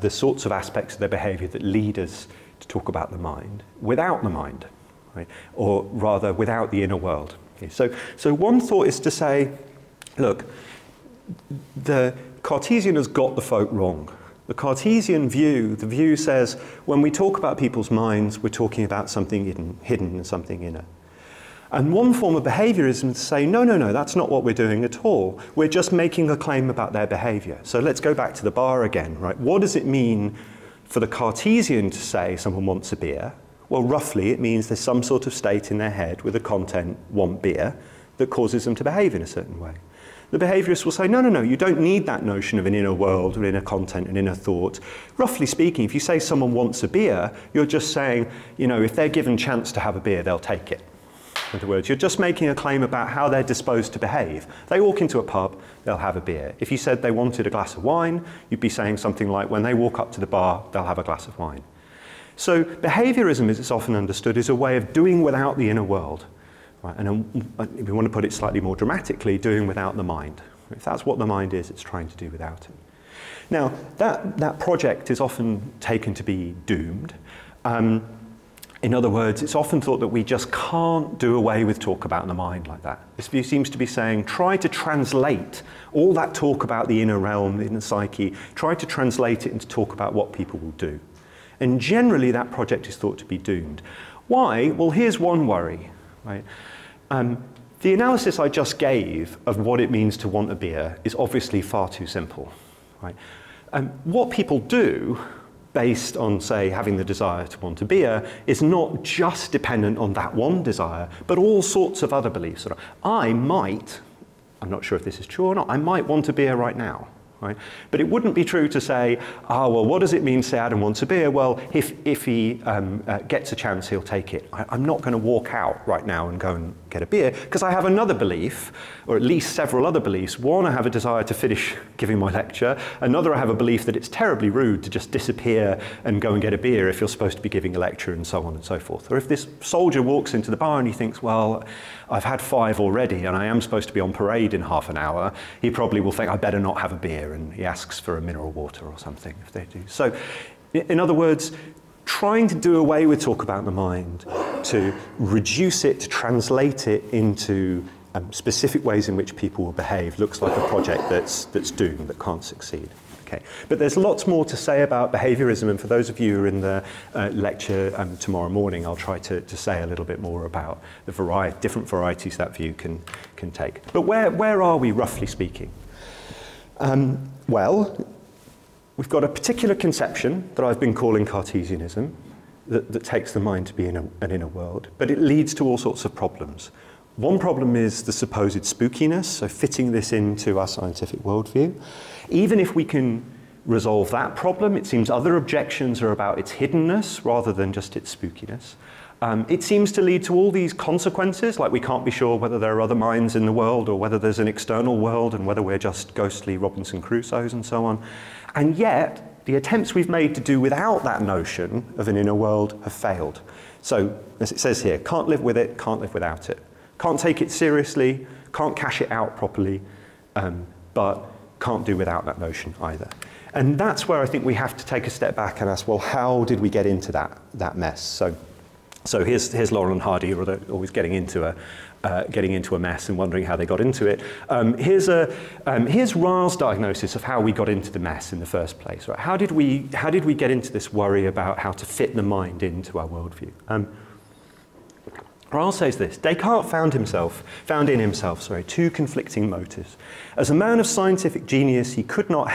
the sorts of aspects of their behaviour that lead us to talk about the mind without the mind, right? Or rather without the inner world. Okay, so one thought is to say, look, the Cartesian has got the folk wrong. The Cartesian view, the view says, when we talk about people's minds, we're talking about something hidden and something inner. And one form of behaviorism is to say, no, no, no, that's not what we're doing at all. We're just making a claim about their behavior. So let's go back to the bar again, right? What does it mean for the Cartesian to say someone wants a beer? Well, roughly, it means there's some sort of state in their head with a content, want beer, that causes them to behave in a certain way. The behaviourist will say, no, no, no, you don't need that notion of an inner world, an inner content, an inner thought. Roughly speaking, if you say someone wants a beer, you're just saying, you know, if they're given chance to have a beer, they'll take it. In other words, you're just making a claim about how they're disposed to behave. They walk into a pub, they'll have a beer. If you said they wanted a glass of wine, you'd be saying something like, when they walk up to the bar, they'll have a glass of wine. So behaviorism, as it's often understood, is a way of doing without the inner world. Right? And if we want to put it slightly more dramatically, doing without the mind. If that's what the mind is, it's trying to do without it. Now, that project is often taken to be doomed. In other words, it's often thought that we just can't do away with talk about the mind like that. This view seems to be saying, try to translate all that talk about the inner realm, the inner psyche, try to translate it into talk about what people will do. And generally, that project is thought to be doomed. Why? Well, here's one worry. Right? The analysis I just gave of what it means to want a beer is obviously far too simple. Right? What people do, based on, say, having the desire to want a beer, is not just dependent on that one desire, but all sorts of other beliefs. I might, I'm not sure if this is true or not, I might want a beer right now. Right? But it wouldn't be true to say, well, what does it mean, say Adam wants a beer? Well, if he gets a chance, he'll take it. I'm not going to walk out right now and go and get a beer, because I have another belief, or at least several other beliefs. One, I have a desire to finish giving my lecture. Another, I have a belief that it's terribly rude to just disappear and go and get a beer if you're supposed to be giving a lecture, and so on and so forth. Or if this soldier walks into the bar and he thinks, well, I've had 5 already and I am supposed to be on parade in half an hour, he probably will think I better not have a beer, and he asks for a mineral water or something if they do. So, in other words, trying to do away with talk about the mind, to reduce it, to translate it into specific ways in which people will behave, looks like a project that's doomed, that can't succeed. Okay. But there's lots more to say about behaviorism, and for those of you who are in the lecture tomorrow morning, I'll try to say a little bit more about the different varieties that view can take. But where are we, roughly speaking? Well, we've got a particular conception that I've been calling Cartesianism that takes the mind to be an inner world, but it leads to all sorts of problems. One problem is the supposed spookiness, so fitting this into our scientific worldview. Even if we can resolve that problem, it seems other objections are about its hiddenness rather than just its spookiness. It seems to lead to all these consequences, like we can't be sure whether there are other minds in the world or whether there's an external world and whether we're just ghostly Robinson Crusoes and so on. And yet, the attempts we've made to do without that notion of an inner world have failed. So, as it says here, can't live with it, can't live without it. Can't take it seriously, can't cash it out properly, but can't do without that notion either. And that's where I think we have to take a step back and ask, well, how did we get into that mess? So here's Laurel and Hardy, who are always getting into a mess and wondering how they got into it. Here's Ra's diagnosis of how we got into the mess in the first place. Right? How did we get into this worry about how to fit the mind into our worldview? Ra says this: Descartes found in himself, two conflicting motives. As a man of scientific genius, he could not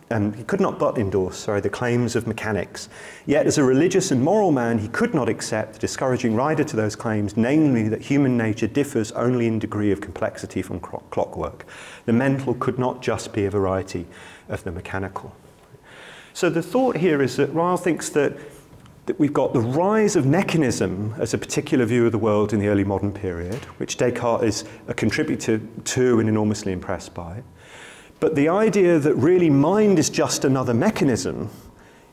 but endorse the claims of mechanics. Yet as a religious and moral man, he could not accept the discouraging rider to those claims, namely that human nature differs only in degree of complexity from clockwork. The mental could not just be a variety of the mechanical. So the thought here is that Ra thinks that we've got the rise of mechanism as a particular view of the world in the early modern period, which Descartes is a contributor to and enormously impressed by. But the idea that really mind is just another mechanism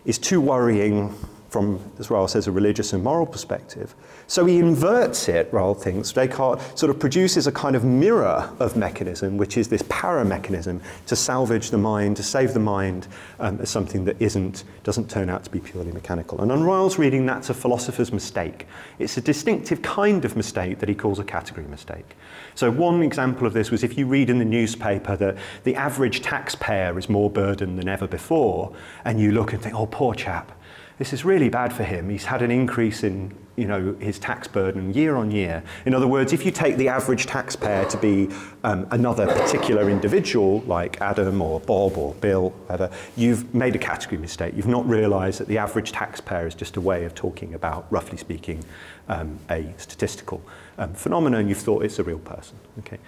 is too worrying from, as Ryle says, a religious and moral perspective. So he inverts it, Ryle thinks. Descartes sort of produces a kind of mirror of mechanism, which is this para-mechanism to salvage the mind, to save the mind as something that doesn't turn out to be purely mechanical. And on Ryle's reading, that's a philosopher's mistake. It's a distinctive kind of mistake that he calls a category mistake. So one example of this was if you read in the newspaper that the average taxpayer is more burdened than ever before, and you look and think, oh, poor chap, this is really bad for him. He's had an increase in, his tax burden year on year. In other words, if you take the average taxpayer to be another particular individual, like Adam or Bob or Bill, whatever, you've made a category mistake. You've not realized that the average taxpayer is just a way of talking about, roughly speaking, a statistical phenomenon. You've thought it's a real person. Okay.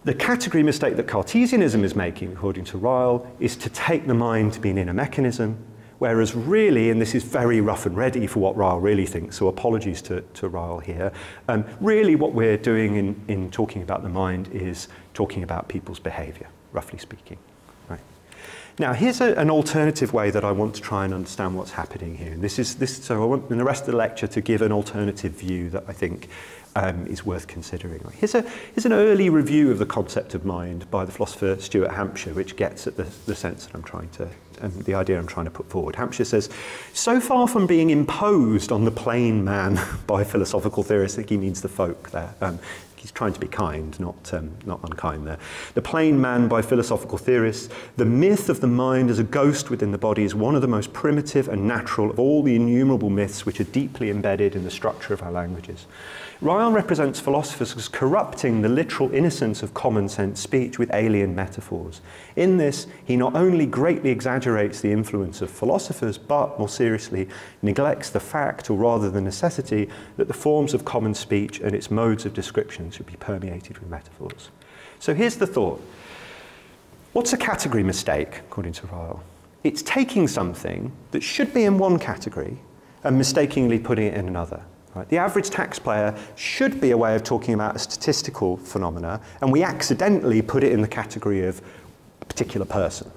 The category mistake that Cartesianism is making, according to Ryle, is to take the mind to be an inner mechanism, whereas really, and this is very rough and ready for what Ryle really thinks, so apologies to Ryle here, really what we're doing in talking about the mind is talking about people's behaviour, roughly speaking. Right. Now, here's an alternative way that I want to try and understand what's happening here. And so I want in the rest of the lecture to give an alternative view that I think is worth considering. Here's an early review of the concept of mind by the philosopher Stuart Hampshire, which gets at the sense that I'm trying to, the idea I'm trying to put forward. Hampshire says, so far from being imposed on the plain man by philosophical theorists, I think he means the folk there. He's trying to be kind, not unkind there. The plain man by philosophical theorists, the myth of the mind as a ghost within the body is one of the most primitive and natural of all the innumerable myths which are deeply embedded in the structure of our languages. Ryle represents philosophers as corrupting the literal innocence of common sense speech with alien metaphors. In this, he not only greatly exaggerates the influence of philosophers, but, more seriously, neglects the fact, or rather the necessity, that the forms of common speech and its modes of description should be permeated with metaphors. So here's the thought. What's a category mistake, according to Ryle? It's taking something that should be in one category and mistakenly putting it in another. Right. The average taxpayer should be a way of talking about a statistical phenomena, and we accidentally put it in the category of a particular person.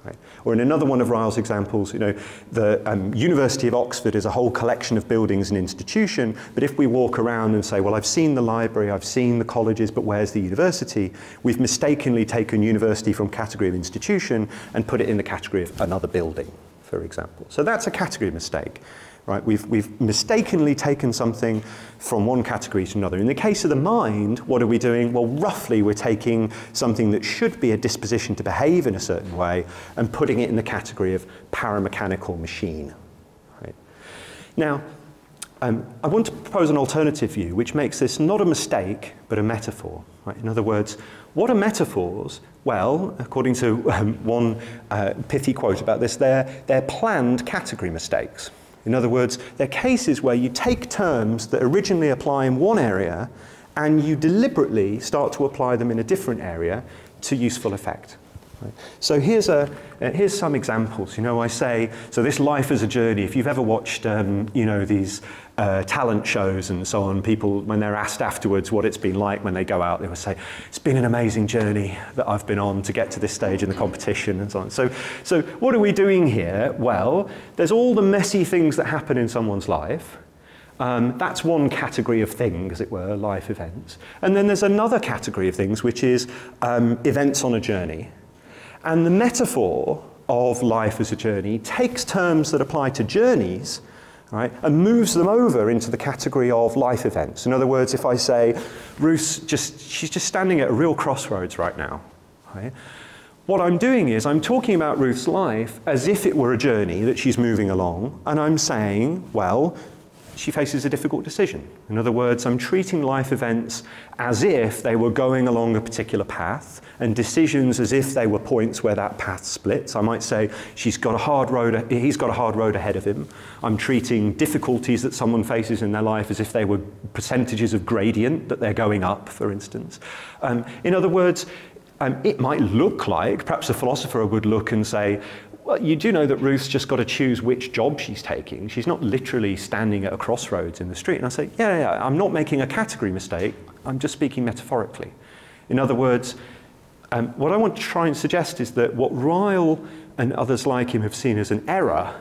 Right. Or in another one of Ryle's examples, the University of Oxford is a whole collection of buildings and institution, but if we walk around and say, well, I've seen the library, I've seen the colleges, but where's the university? We've mistakenly taken university from category of institution and put it in the category of another building, for example. So that's a category mistake. Right, we've mistakenly taken something from one category to another. In the case of the mind, what are we doing? Well, roughly we're taking something that should be a disposition to behave in a certain way and putting it in the category of paramechanical machine. Right. Now, I want to propose an alternative view which makes this not a mistake but a metaphor. Right? In other words, what are metaphors? Well, according to one pithy quote about this, they're planned category mistakes. In other words, they're cases where you take terms that originally apply in one area and you deliberately start to apply them in a different area to useful effect. Right? So here's some examples. I say, so this life as a journey, if you've ever watched, these talent shows and so on, people, when they're asked afterwards what it's been like when they go out, they will say, it's been an amazing journey that I've been on to get to this stage in the competition and so on. So what are we doing here? Well, there's all the messy things that happen in someone's life. That's one category of thing, as it were, life events. And then there's another category of things, which is events on a journey. And the metaphor of life as a journey takes terms that apply to journeys, right, and moves them over into the category of life events. In other words, if I say, Ruth's she's just standing at a real crossroads right now. Right? What I'm doing is I'm talking about Ruth's life as if it were a journey that she's moving along, and I'm saying, well, she faces a difficult decision. In other words, I'm treating life events as if they were going along a particular path, and decisions as if they were points where that path splits. I might say he's got a hard road ahead of him. I'm treating difficulties that someone faces in their life as if they were percentages of gradient that they're going up, for instance. In other words, it might look like, perhaps a philosopher would look and say, well, you do know that Ruth's just got to choose which job she's taking. She's not literally standing at a crossroads in the street. And I say, yeah, I'm not making a category mistake. I'm just speaking metaphorically. In other words, what I want to try and suggest is that what Ryle and others like him have seen as an error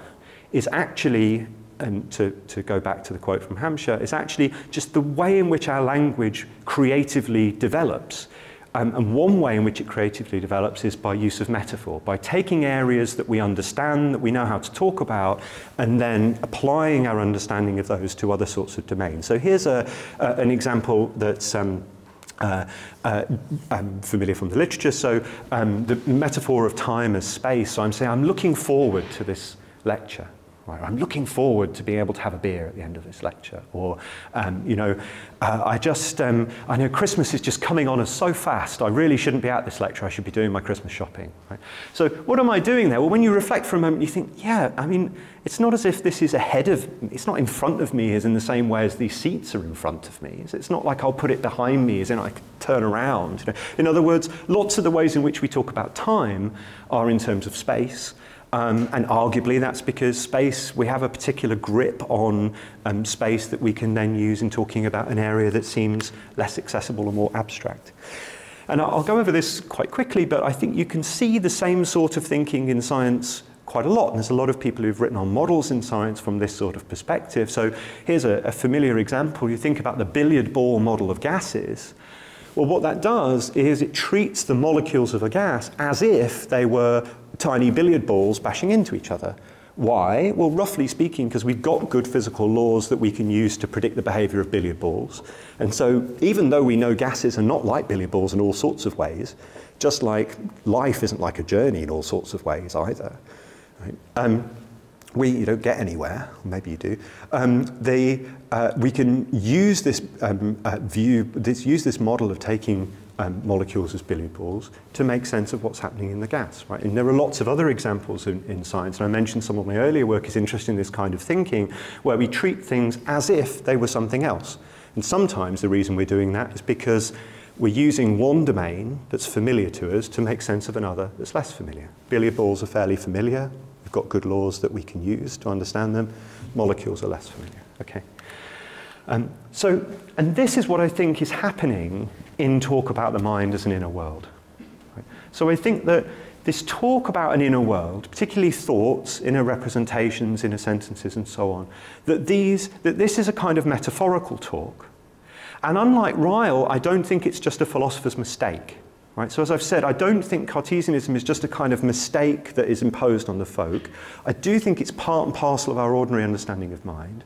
is actually, and to go back to the quote from Hampshire, is actually just the way in which our language creatively develops. And one way in which it creatively develops is by use of metaphor, by taking areas that we understand, that we know how to talk about, and then applying our understanding of those to other sorts of domains. So here's an example that's familiar from the literature. So the metaphor of time as space. So I'm saying I'm looking forward to this lecture. Right, I'm looking forward to being able to have a beer at the end of this lecture. Or, you know, I know Christmas is just coming on us so fast. I really shouldn't be at this lecture. I should be doing my Christmas shopping. Right? So what am I doing there? Well, when you reflect for a moment, you think, yeah, I mean, it's not as if this is ahead of, it's not in front of me as in the same way as these seats are in front of me. It's not like I'll put it behind me as in I can turn around. You know? In other words, lots of the ways in which we talk about time are in terms of space. And arguably that's because space, we have a particular grip on space that we can then use in talking about an area that seems less accessible or more abstract. And I'll go over this quite quickly, but I think you can see the same sort of thinking in science quite a lot. And there's a lot of people who've written on models in science from this sort of perspective. So here's a familiar example. You think about the billiard ball model of gases. Well, what that does is it treats the molecules of a gas as if they were tiny billiard balls bashing into each other. Why? Well, roughly speaking, because we've got good physical laws that we can use to predict the behavior of billiard balls. And so even though we know gases are not like billiard balls in all sorts of ways, just like life isn't like a journey in all sorts of ways either, right? You don't get anywhere, maybe you do. We can use this use this model of taking molecules as billiard balls to make sense of what's happening in the gas, right? And there are lots of other examples in science, and I mentioned some of my earlier work is interested in this kind of thinking, where we treat things as if they were something else. And sometimes the reason we're doing that is because we're using one domain that's familiar to us to make sense of another that's less familiar. Billiard balls are fairly familiar. We've got good laws that we can use to understand them. Molecules are less familiar. Okay. And this is what I think is happening in talk about the mind as an inner world. Right? So I think that this talk about an inner world, particularly thoughts, inner representations, inner sentences, and so on, that this is a kind of metaphorical talk. And unlike Ryle, I don't think it's just a philosopher's mistake. Right? So as I've said, I don't think Cartesianism is just a kind of mistake that is imposed on the folk. I do think it's part and parcel of our ordinary understanding of mind,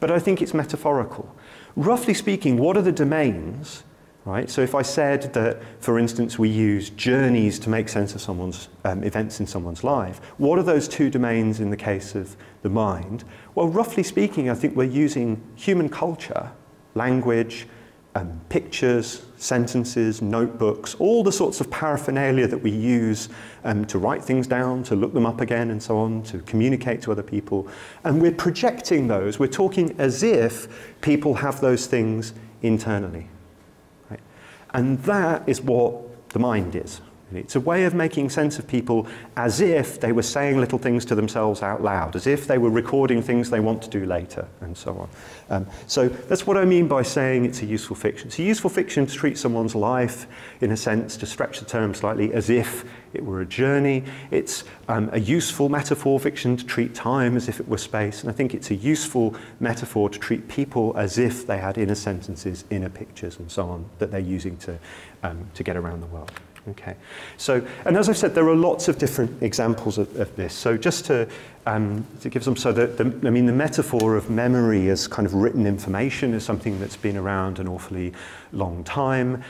but I think it's metaphorical. Roughly speaking, what are the domains? Right? So if I said that, for instance, we use journeys to make sense of someone's events in someone's life, what are those two domains in the case of the mind? Well, roughly speaking, I think we're using human culture, language, pictures, sentences, notebooks, all the sorts of paraphernalia that we use to write things down, to look them up again and so on, to communicate to other people. And we're projecting those. We're talking as if people have those things internally. Right? And that is what the mind is. It's a way of making sense of people as if they were saying little things to themselves out loud, as if they were recording things they want to do later, and so on. So that's what I mean by saying it's a useful fiction. It's a useful fiction to treat someone's life, in a sense, to stretch the term slightly, as if it were a journey. It's a useful metaphor fiction to treat time as if it were space. And I think it's a useful metaphor to treat people as if they had inner sentences, inner pictures, and so on, that they're using to get around the world. Okay, so, and as I've said, there are lots of different examples of this. So just to give some, so the metaphor of memory as kind of written information is something that's been around an awfully long time.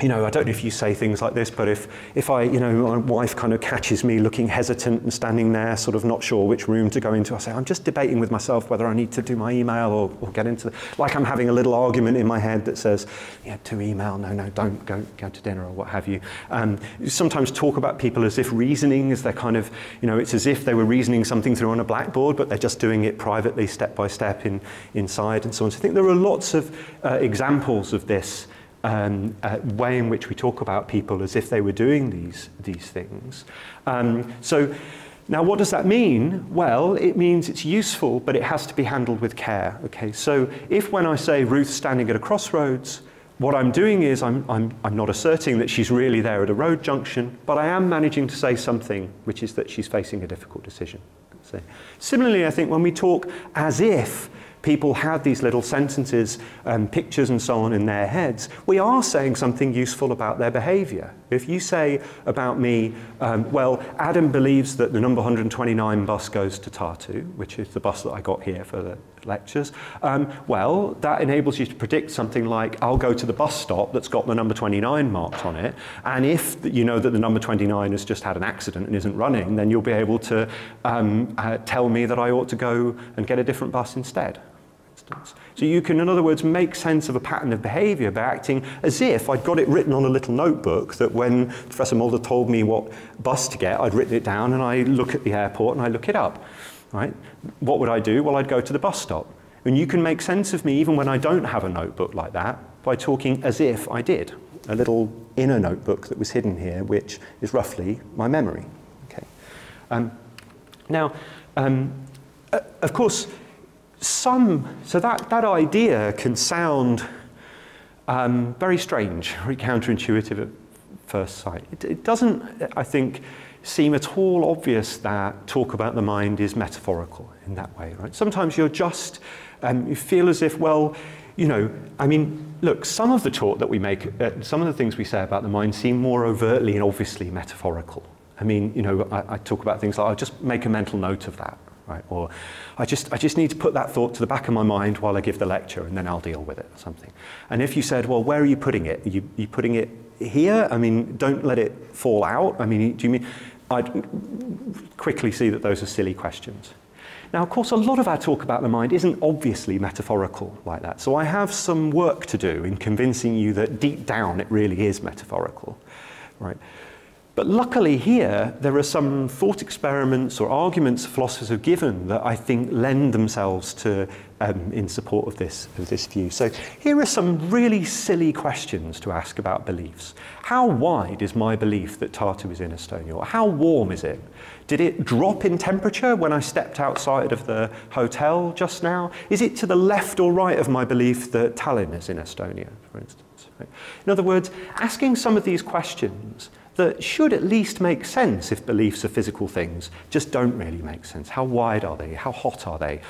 You know, I don't know if you say things like this, but if I, you know, my wife kind of catches me looking hesitant and standing there, sort of not sure which room to go into, I say, I'm just debating with myself whether I need to do my email or get into, like I'm having a little argument in my head that says, yeah, do email, no, don't go to dinner or what have you. Sometimes talk about people as if reasoning is their kind of, you know, it's as if they were reasoning something through on a blackboard, but they're just doing it privately, step by step inside and so on. So I think there are lots of examples of this way in which we talk about people as if they were doing these things. So now what does that mean? Well, it means it's useful, but it has to be handled with care. Okay, so if when I say Ruth's standing at a crossroads, what I'm doing is I'm not asserting that she's really there at a road junction, but I am managing to say something, which is that she's facing a difficult decision. See? Similarly, I think when we talk as if people had these little sentences and pictures and so on in their heads, we are saying something useful about their behavior. If you say about me, well, Adam believes that the number 129 bus goes to Tartu, which is the bus that I got here for the lectures, well, that enables you to predict something like, I'll go to the bus stop that's got the number 29 marked on it, and if you know that the number 29 has just had an accident and isn't running, then you'll be able to tell me that I ought to go and get a different bus instead. So you can, in other words, make sense of a pattern of behavior by acting as if I'd got it written on a little notebook that when Professor Mulder told me what bus to get, I'd written it down and I look at the airport and I look it up. Right? What would I do? Well, I'd go to the bus stop. And you can make sense of me even when I don't have a notebook like that by talking as if I did. A little inner notebook that was hidden here, which is roughly my memory. Okay. Now, of course, so that idea can sound very strange, very counterintuitive at first sight. It doesn't, I think, seem at all obvious that talk about the mind is metaphorical in that way, right? Sometimes you're just, you feel as if, well, you know, I mean, look, some of the talk that we make, some of the things we say about the mind seem more overtly and obviously metaphorical. I mean, you know, I talk about things like, I'll just make a mental note of that. Right? Or I just need to put that thought to the back of my mind while I give the lecture and then I'll deal with it or something. And if you said, well, where are you putting it? Are you putting it here? I mean, don't let it fall out. I mean, do you mean, I'd quickly see that those are silly questions. Now, of course, a lot of our talk about the mind isn't obviously metaphorical like that. So I have some work to do in convincing you that deep down it really is metaphorical, right? But luckily here, there are some thought experiments or arguments philosophers have given that I think lend themselves to, in support of this view. So here are some really silly questions to ask about beliefs. How wide is my belief that Tartu is in Estonia? Or how warm is it? Did it drop in temperature when I stepped outside of the hotel just now? Is it to the left or right of my belief that Tallinn is in Estonia, for instance? In other words, asking some of these questions that should at least make sense if beliefs are physical things, just don't really make sense. How wide are they? How hot are they?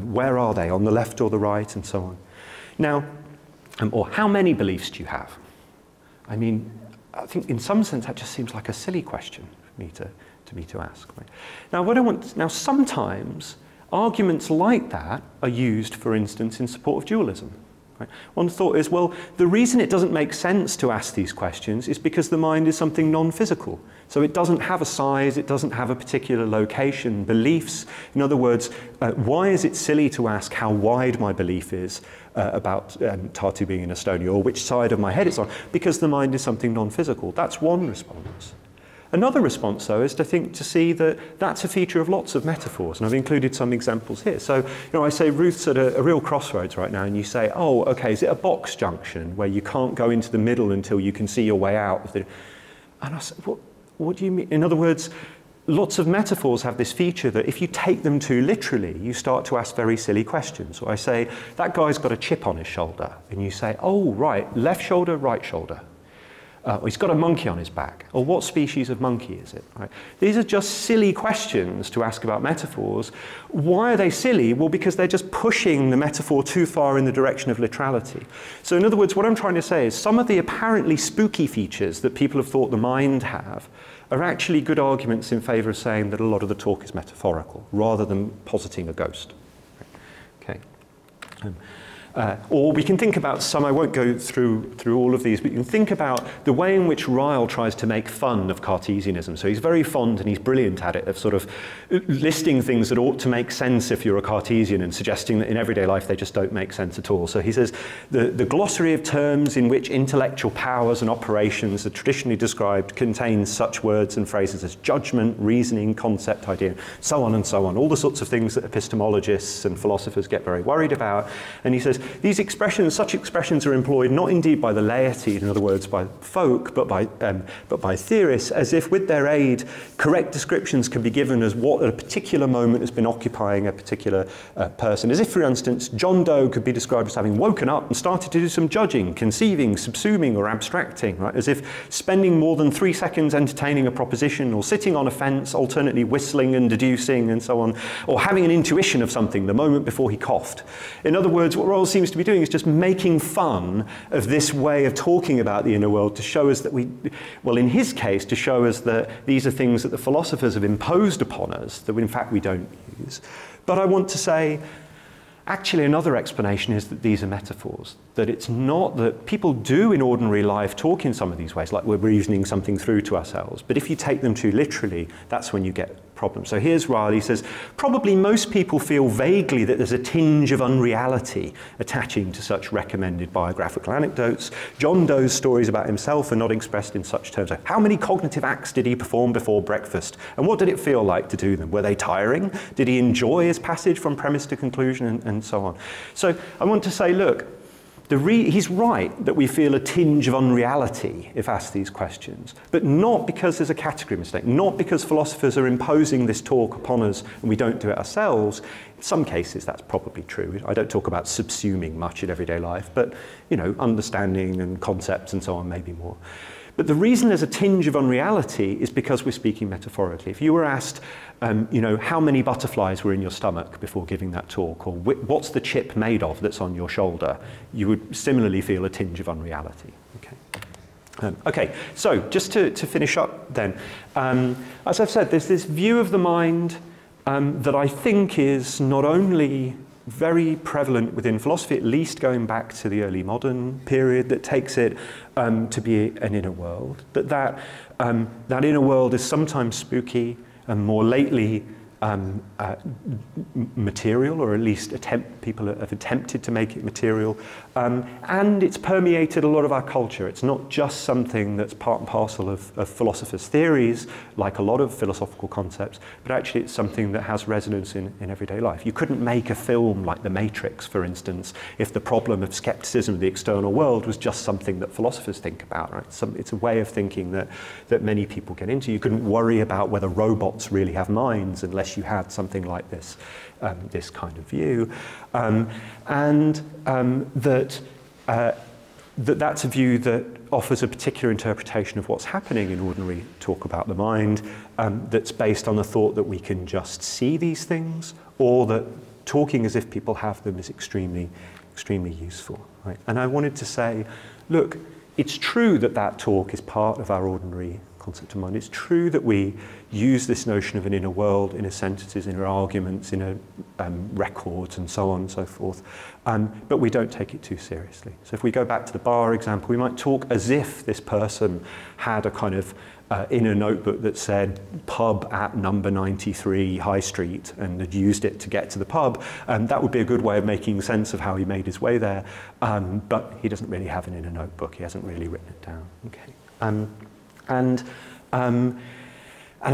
Where are they? On the left or the right? And so on. Now, or how many beliefs do you have? I mean, I think in some sense that just seems like a silly question for me to ask. Right? Now, sometimes arguments like that are used, for instance, in support of dualism. Right? One thought is, well, the reason it doesn't make sense to ask these questions is because the mind is something non-physical. So it doesn't have a size, it doesn't have a particular location, beliefs. In other words, why is it silly to ask how wide my belief is about Tartu being in Estonia or which side of my head it's on? Because the mind is something non-physical. That's one response. Another response, though, is to see that that's a feature of lots of metaphors, and I've included some examples here. So, you know, I say Ruth's at a real crossroads right now, and you say, oh, okay, is it a box junction where you can't go into the middle until you can see your way out? And I say, what do you mean? In other words, lots of metaphors have this feature that if you take them too literally, you start to ask very silly questions. So I say, that guy's got a chip on his shoulder, and you say, oh, right, left shoulder, right shoulder. He's got a monkey on his back. Or what species of monkey is it? Right? These are just silly questions to ask about metaphors. Why are they silly? Well, because they're just pushing the metaphor too far in the direction of literality. So in other words, what I'm trying to say is some of the apparently spooky features that people have thought the mind have are actually good arguments in favour of saying that a lot of the talk is metaphorical, rather than positing a ghost. Okay. Or we can think about some, I won't go through all of these, but you can think about the way in which Ryle tries to make fun of Cartesianism. So he's very fond, and he's brilliant at it, of sort of listing things that ought to make sense if you're a Cartesian and suggesting that in everyday life they just don't make sense at all. So he says, the glossary of terms in which intellectual powers and operations are traditionally described contains such words and phrases as judgment, reasoning, concept, idea, so on and so on. All the sorts of things that epistemologists and philosophers get very worried about. And he says, these expressions, such expressions are employed not indeed by the laity, in other words, by folk, but by theorists, as if with their aid, correct descriptions can be given as what at a particular moment has been occupying a particular person. As if, for instance, John Doe could be described as having woken up and started to do some judging, conceiving, subsuming, or abstracting, right? As if spending more than 3 seconds entertaining a proposition, or sitting on a fence, alternately whistling and deducing, and so on, or having an intuition of something the moment before he coughed. In other words, what Rawls seems to be doing is just making fun of this way of talking about the inner world to show us that well, in his case, to show us that these are things that the philosophers have imposed upon us, that in fact we don't use. But I want to say, actually, another explanation is that these are metaphors, that it's not that people do in ordinary life talk in some of these ways, like we're reasoning something through to ourselves, but if you take them too literally, that's when you get problems. So here's Riley says, probably most people feel vaguely that there's a tinge of unreality attaching to such recommended biographical anecdotes. John Doe's stories about himself are not expressed in such terms. How many cognitive acts did he perform before breakfast? And what did it feel like to do them? Were they tiring? Did he enjoy his passage from premise to conclusion, and so on? So I want to say, look, he's right that we feel a tinge of unreality if asked these questions, but not because there's a category mistake, not because philosophers are imposing this talk upon us and we don't do it ourselves. In some cases that's probably true. I don't talk about subsuming much in everyday life, but you know, understanding and concepts and so on maybe more. But the reason there's a tinge of unreality is because we're speaking metaphorically. If you were asked, you know, how many butterflies were in your stomach before giving that talk, or what's the chip made of that's on your shoulder, you would similarly feel a tinge of unreality. Okay. Okay, so just to finish up then, as I've said, there's this view of the mind that I think is not only very prevalent within philosophy, at least going back to the early modern period, that takes it to be an inner world. That inner world is sometimes spooky, and more lately material, or at least people have attempted to make it material, and it's permeated a lot of our culture. It's not just something that's part and parcel of philosophers' theories, like a lot of philosophical concepts, but actually it's something that has resonance in everyday life. You couldn't make a film like The Matrix, for instance, if the problem of skepticism of the external world was just something that philosophers think about, right? It's a way of thinking that many people get into. You couldn't worry about whether robots really have minds unless you had something like this, this kind of view, that's a view that offers a particular interpretation of what's happening in ordinary talk about the mind, that's based on the thought that we can just see these things, or that talking as if people have them is extremely, extremely useful. Right? And I wanted to say, look, it's true that that talk is part of our ordinary concept of mind. It's true that we use this notion of an inner world in our sentences, in our arguments, in our records, and so on and so forth, but we don't take it too seriously. So if we go back to the bar example, we might talk as if this person had a kind of inner notebook that said pub at number 93 High Street and had used it to get to the pub. That would be a good way of making sense of how he made his way there, but he doesn't really have an inner notebook. He hasn't really written it down. Okay. And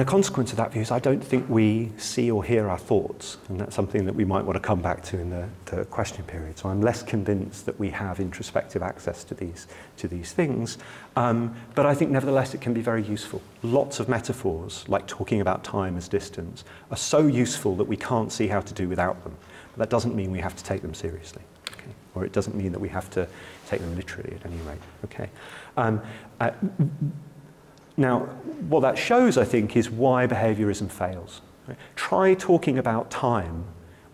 a consequence of that view is I don't think we see or hear our thoughts, and that's something that we might want to come back to in the question period. So I'm less convinced that we have introspective access to these things, but I think nevertheless it can be very useful. Lots of metaphors, like talking about time as distance, are so useful that we can't see how to do without them. But that doesn't mean we have to take them seriously, okay? Or it doesn't mean that we have to take them literally at any rate. Okay. Now, what that shows, I think, is why behaviorism fails. Right? Try talking about time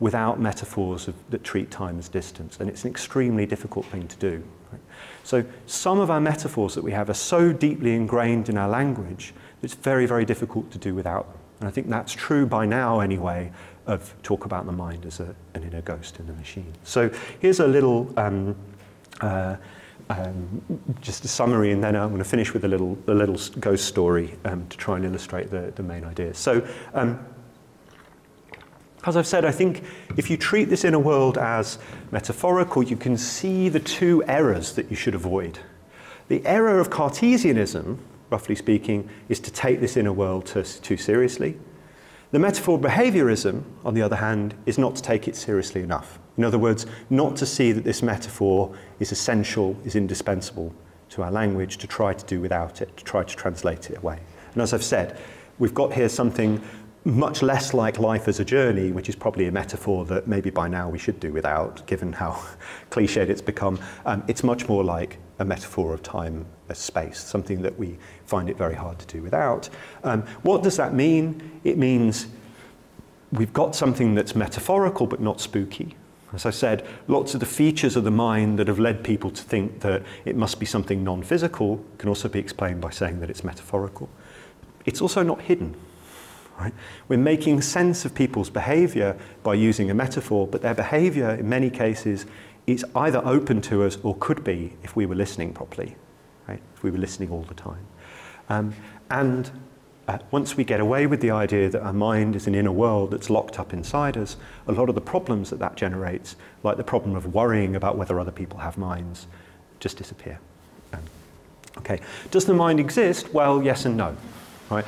without metaphors that treat time as distance, and it's an extremely difficult thing to do. Right? So some of our metaphors that we have are so deeply ingrained in our language that it's very, very difficult to do without them. And I think that's true by now, anyway, of talk about the mind as an inner ghost in the machine. So here's a little just a summary, and then I'm going to finish with a little ghost story to try and illustrate the main ideas. So, as I've said, I think if you treat this inner world as metaphorical, you can see the two errors that you should avoid. The error of Cartesianism, roughly speaking, is to take this inner world too seriously. The metaphor behaviorism, on the other hand, is not to take it seriously enough. In other words, not to see that this metaphor is essential, is indispensable to our language, to try to do without it, to try to translate it away. And as I've said, we've got here something much less like life as a journey, which is probably a metaphor that maybe by now we should do without, given how cliched it's become. It's much more like a metaphor of time as space, something that we find it very hard to do without. What does that mean? It means we've got something that's metaphorical but not spooky. As I said, lots of the features of the mind that have led people to think that it must be something non-physical can also be explained by saying that it's metaphorical. It's also not hidden. Right? We're making sense of people's behavior by using a metaphor, but their behavior in many cases is either open to us or could be if we were listening properly, right? If we were listening all the time. Once we get away with the idea that our mind is an inner world that's locked up inside us, a lot of the problems that that generates, like the problem of worrying about whether other people have minds, just disappear. Okay, does the mind exist? Well, yes and no. Right?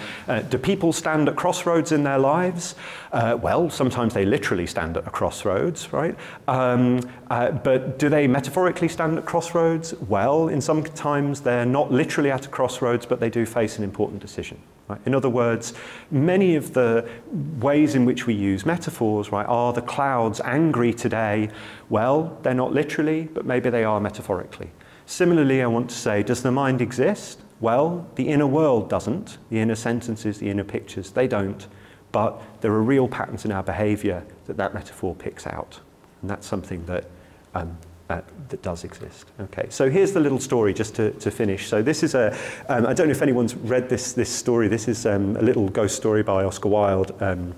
Do people stand at crossroads in their lives? Well, sometimes they literally stand at a crossroads, right? But do they metaphorically stand at crossroads? Well, in some times they're not literally at a crossroads, but they do face an important decision. Right? In other words, many of the ways in which we use metaphors, right, are the clouds angry today? Well, they're not literally, but maybe they are metaphorically. Similarly, I want to say, does the mind exist? Well, the inner world doesn't. The inner sentences, the inner pictures, they don't. But there are real patterns in our behavior that metaphor picks out. And that's something that does exist. Okay, so here's the little story just to finish. So this is I don't know if anyone's read this story. This is a little ghost story by Oscar Wilde,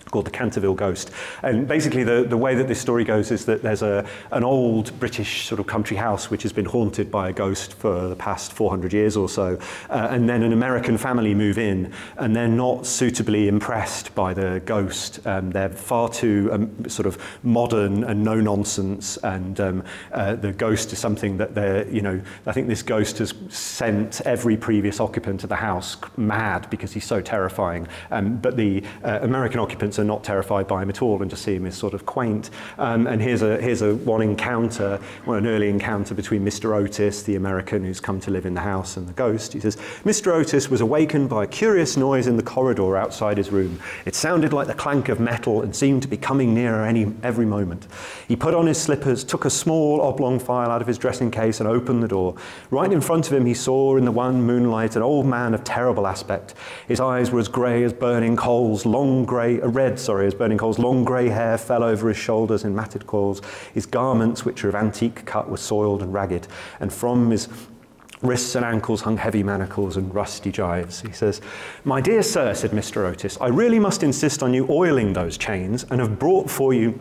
called The Canterville Ghost. And basically the way that this story goes is that there's an old British sort of country house which has been haunted by a ghost for the past 400 years or so, and then an American family move in and they're not suitably impressed by the ghost. They're far too sort of modern and no nonsense, and the ghost is something that they're, you know, I think this ghost has sent every previous occupant of the house mad because he's so terrifying, but the American occupants are not terrified by him at all and just see him as sort of quaint. And here's an early encounter between Mr. Otis, the American who's come to live in the house, and the ghost. He says, Mr. Otis was awakened by a curious noise in the corridor outside his room. It sounded like the clank of metal and seemed to be coming nearer every moment. He put on his slippers, took a small oblong file out of his dressing case and opened the door. Right in front of him he saw in the wan moonlight an old man of terrible aspect. His eyes were as grey as burning coals, as burning coals. Long grey hair fell over his shoulders in matted coils. His garments, which were of antique cut, were soiled and ragged, and from his wrists and ankles hung heavy manacles and rusty gyves. He says, "My dear sir," said Mr. Otis, "I really must insist on you oiling those chains, and have brought for you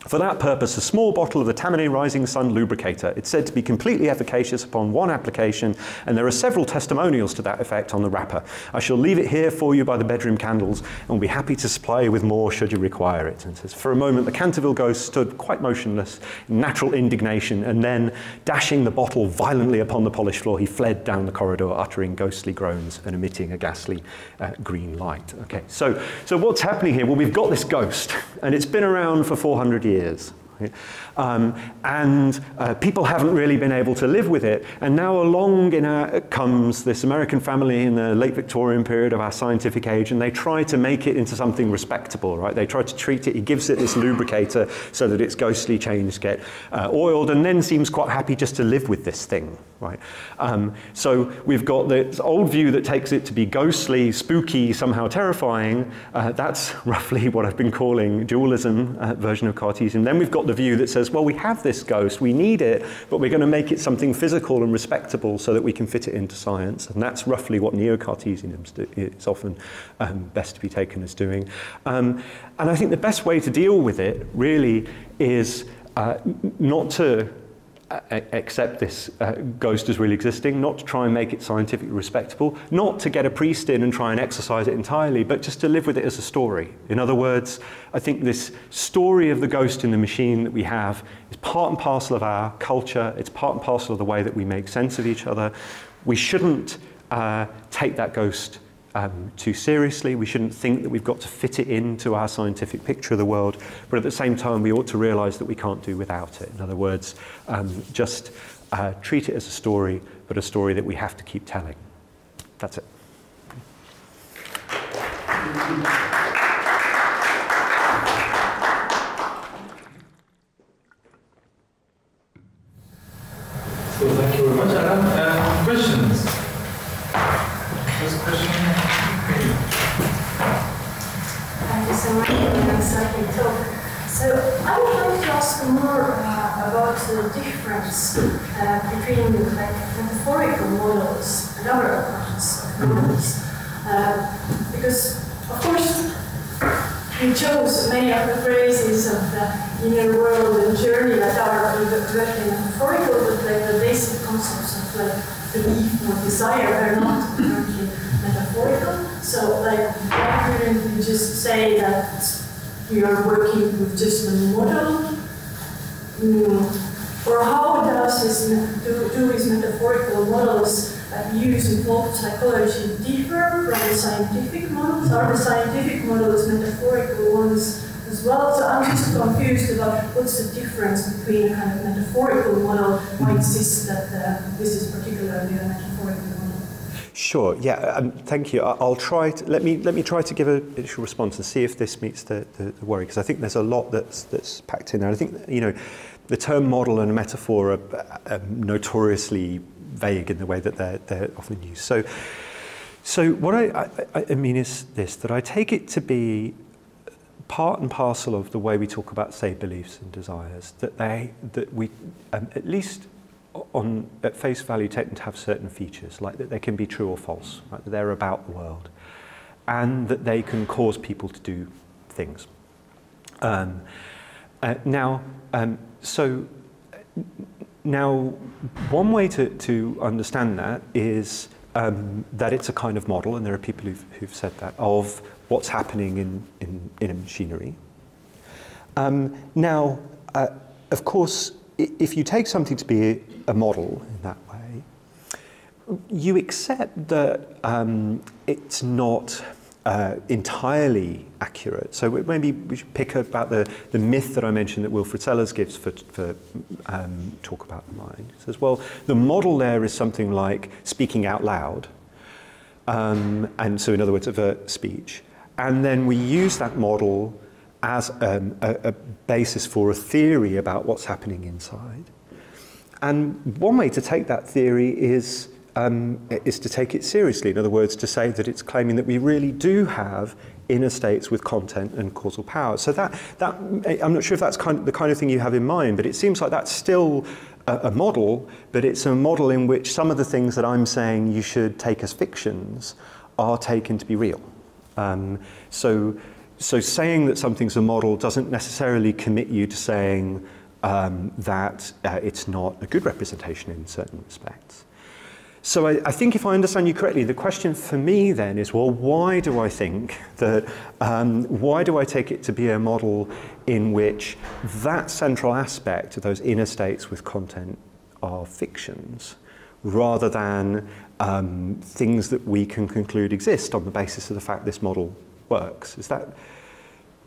for that purpose a small bottle of the Tammany Rising Sun lubricator. It's said to be completely efficacious upon one application, and there are several testimonials to that effect on the wrapper. I shall leave it here for you by the bedroom candles, and will be happy to supply you with more should you require it." And says, for a moment the Canterville ghost stood quite motionless in natural indignation, and then, dashing the bottle violently upon the polished floor, he fled down the corridor, uttering ghostly groans and emitting a ghastly green light. Okay, so what's happening here? Well, we've got this ghost, and it's been around for 400 years. Right? People haven't really been able to live with it, and now along comes this American family in the late Victorian period of our scientific age, and they try to make it into something respectable, right? They try to treat it, he gives it this lubricator so that its ghostly chains get oiled, and then seems quite happy just to live with this thing, right? So we've got this old view that takes it to be ghostly, spooky, somehow terrifying. That's roughly what I've been calling dualism, version of Cartesian. Then we've got the view that says, well, we have this ghost, we need it, but we're going to make it something physical and respectable so that we can fit it into science. And that's roughly what neo-Cartesianism is often best to be taken as doing. And I think the best way to deal with it really is not to accept this ghost as really existing, not to try and make it scientifically respectable, not to get a priest in and try and exorcise it entirely, but just to live with it as a story. In other words, I think this story of the ghost in the machine that we have is part and parcel of our culture, it's part and parcel of the way that we make sense of each other. We shouldn't take that ghost too seriously. We shouldn't think that we've got to fit it into our scientific picture of the world, but at the same time we ought to realise that we can't do without it. In other words, just treat it as a story, but a story that we have to keep telling. That's it. So thank you very much, Adam. Questions? First question. Thank you so much for an exciting talk. So I would like to ask more about the difference between metaphorical models and other approaches of models. Because, of course, you chose many of the phrases of the inner world and journey that are directly metaphorical, but the basic concepts of belief or desire are not directly metaphorical. So, why couldn't you just say that you are working with just a model? Or how does these metaphorical models used in folk psychology differ from the scientific models? Are the scientific models metaphorical ones as well? So I'm just confused about what's the difference between a kind of metaphorical model, why insists that this is particularly a metaphorical model? Sure. Yeah. Thank you. I'll try. Let me try to give an initial response and see if this meets the worry, because I think there's a lot that's packed in there. I think the term model and metaphor are notoriously vague in the way that they're often used. So what I mean is this: that I take it to be part and parcel of the way we talk about, say, beliefs and desires. That we at least at face value take them to have certain features, like that they can be true or false, right? That they're about the world, and that they can cause people to do things. Now, one way to understand that is that it's a kind of model, and there are people who've said that, of what's happening in a machinery. Of course, if you take something to be a model in that way, you accept that it's not entirely accurate. So maybe we should pick about the myth that I mentioned that Wilfred Sellers gives for talk about the mind. He says, well, the model there is something like speaking out loud, and so in other words, avert speech. And then we use that model as a basis for a theory about what's happening inside. And one way to take that theory is to take it seriously. In other words, to say that it's claiming that we really do have inner states with content and causal power. So that I'm not sure if that's the kind of thing you have in mind, but it seems like that's still a model, but it's a model in which some of the things that I'm saying you should take as fictions are taken to be real. So saying that something's a model doesn't necessarily commit you to saying that it's not a good representation in certain respects. So I think if I understand you correctly, the question for me then is, well, why do I think that, why do I take it to be a model in which that central aspect of those inner states with content are fictions, rather than things that we can conclude exist on the basis of the fact this model works? Is that?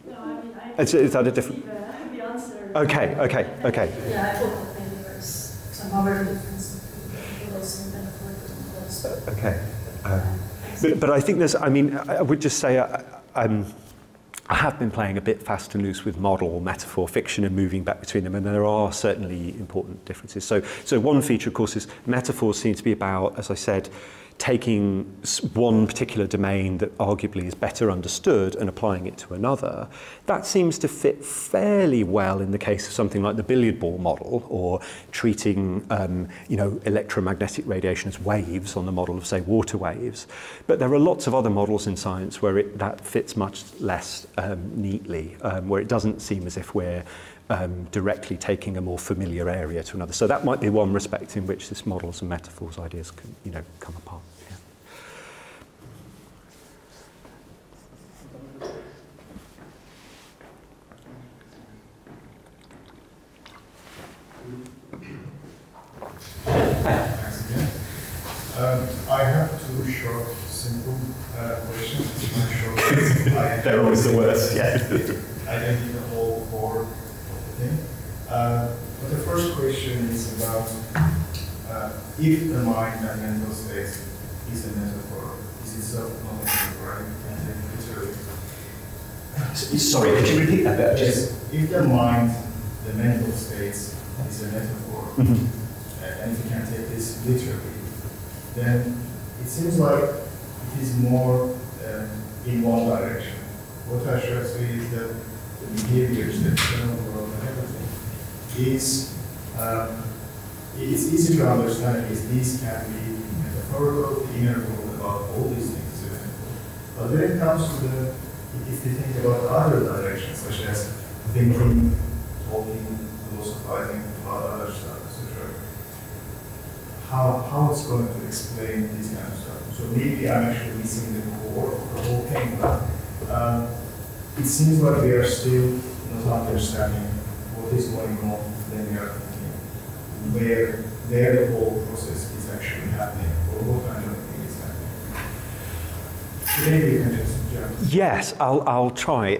No, I mean, is that a different? The answer. Okay. Yeah, I thought maybe there's some other difference. Okay. But I think there's, I mean, I would just say I have been playing a bit fast and loose with model, metaphor, fiction, and moving back between them, and there are certainly important differences. So one feature, of course, is metaphors seem to be about, as I said, taking one particular domain that arguably is better understood and applying it to another. That seems to fit fairly well in the case of something like the billiard ball model, or treating electromagnetic radiation as waves on the model of, say, water waves. But there are lots of other models in science where that fits much less neatly, where it doesn't seem as if we're directly taking a more familiar area to another. So that might be one respect in which this models and metaphors ideas can, come apart. I have two short, simple They're always the worst, yeah. Identical core of the thing. But the first question is about if the mind and mental state is a metaphor, is it self-knowledge, right? Sorry, could you repeat that bit? Yes, if the mind, the mental states, is a metaphor, and if you can take this literally, then it seems like it is more in one direction. What I should say is that the behaviors, the external world and everything, is it's easy to understand because these can be metaphorical, the inner world about all these things. But when it comes to the, if you think about other directions, such as thinking, talking, philosophizing about other stuff, etc., how it's going to explain this kind of stuff. So maybe I'm actually missing the core of the whole thing, but it seems like we are still not understanding what is going on when we are thinking, where the whole process is actually happening, or what kind of thing is happening. So maybe you can just jump. Yes, I'll try.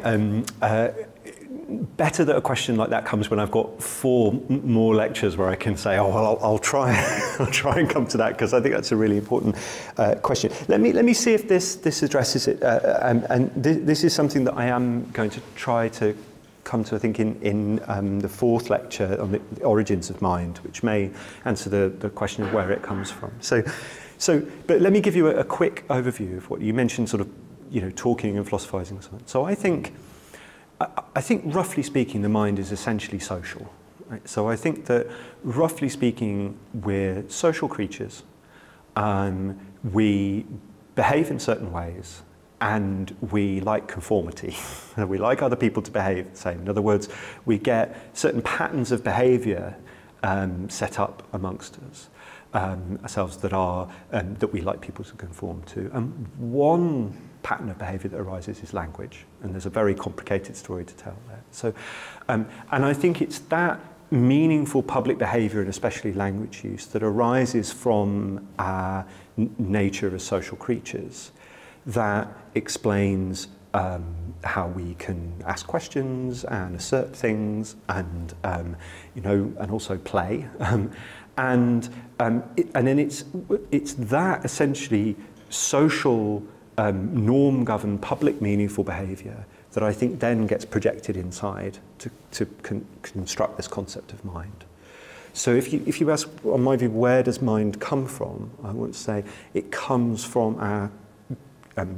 Better that a question like that comes when I've got 4 more lectures where I can say, oh, well, I'll try, I'll try and come to that, because I think that's a really important question. Let me see if this addresses it, and this is something that I am going to try to come to, I think, in the 4th lecture on the origins of mind, which may answer the question of where it comes from. But let me give you a quick overview of what you mentioned, sort of, talking and philosophizing and so on. So I think, roughly speaking, the mind is essentially social. Right? So I think that, roughly speaking, we're social creatures. We behave in certain ways, and we like conformity. We like other people to behave the same. In other words, we get certain patterns of behavior set up amongst us, ourselves, that we like people to conform to. One pattern of behavior that arises is language, and there's a very complicated story to tell there. So, and I think it's that meaningful public behavior, and especially language use, that arises from our nature as social creatures, that explains how we can ask questions and assert things, and and also play, and then it's that essentially social norm-governed public meaningful behaviour that I think then gets projected inside to construct this concept of mind. So if you ask, on my view, where does mind come from, I want to say it comes from our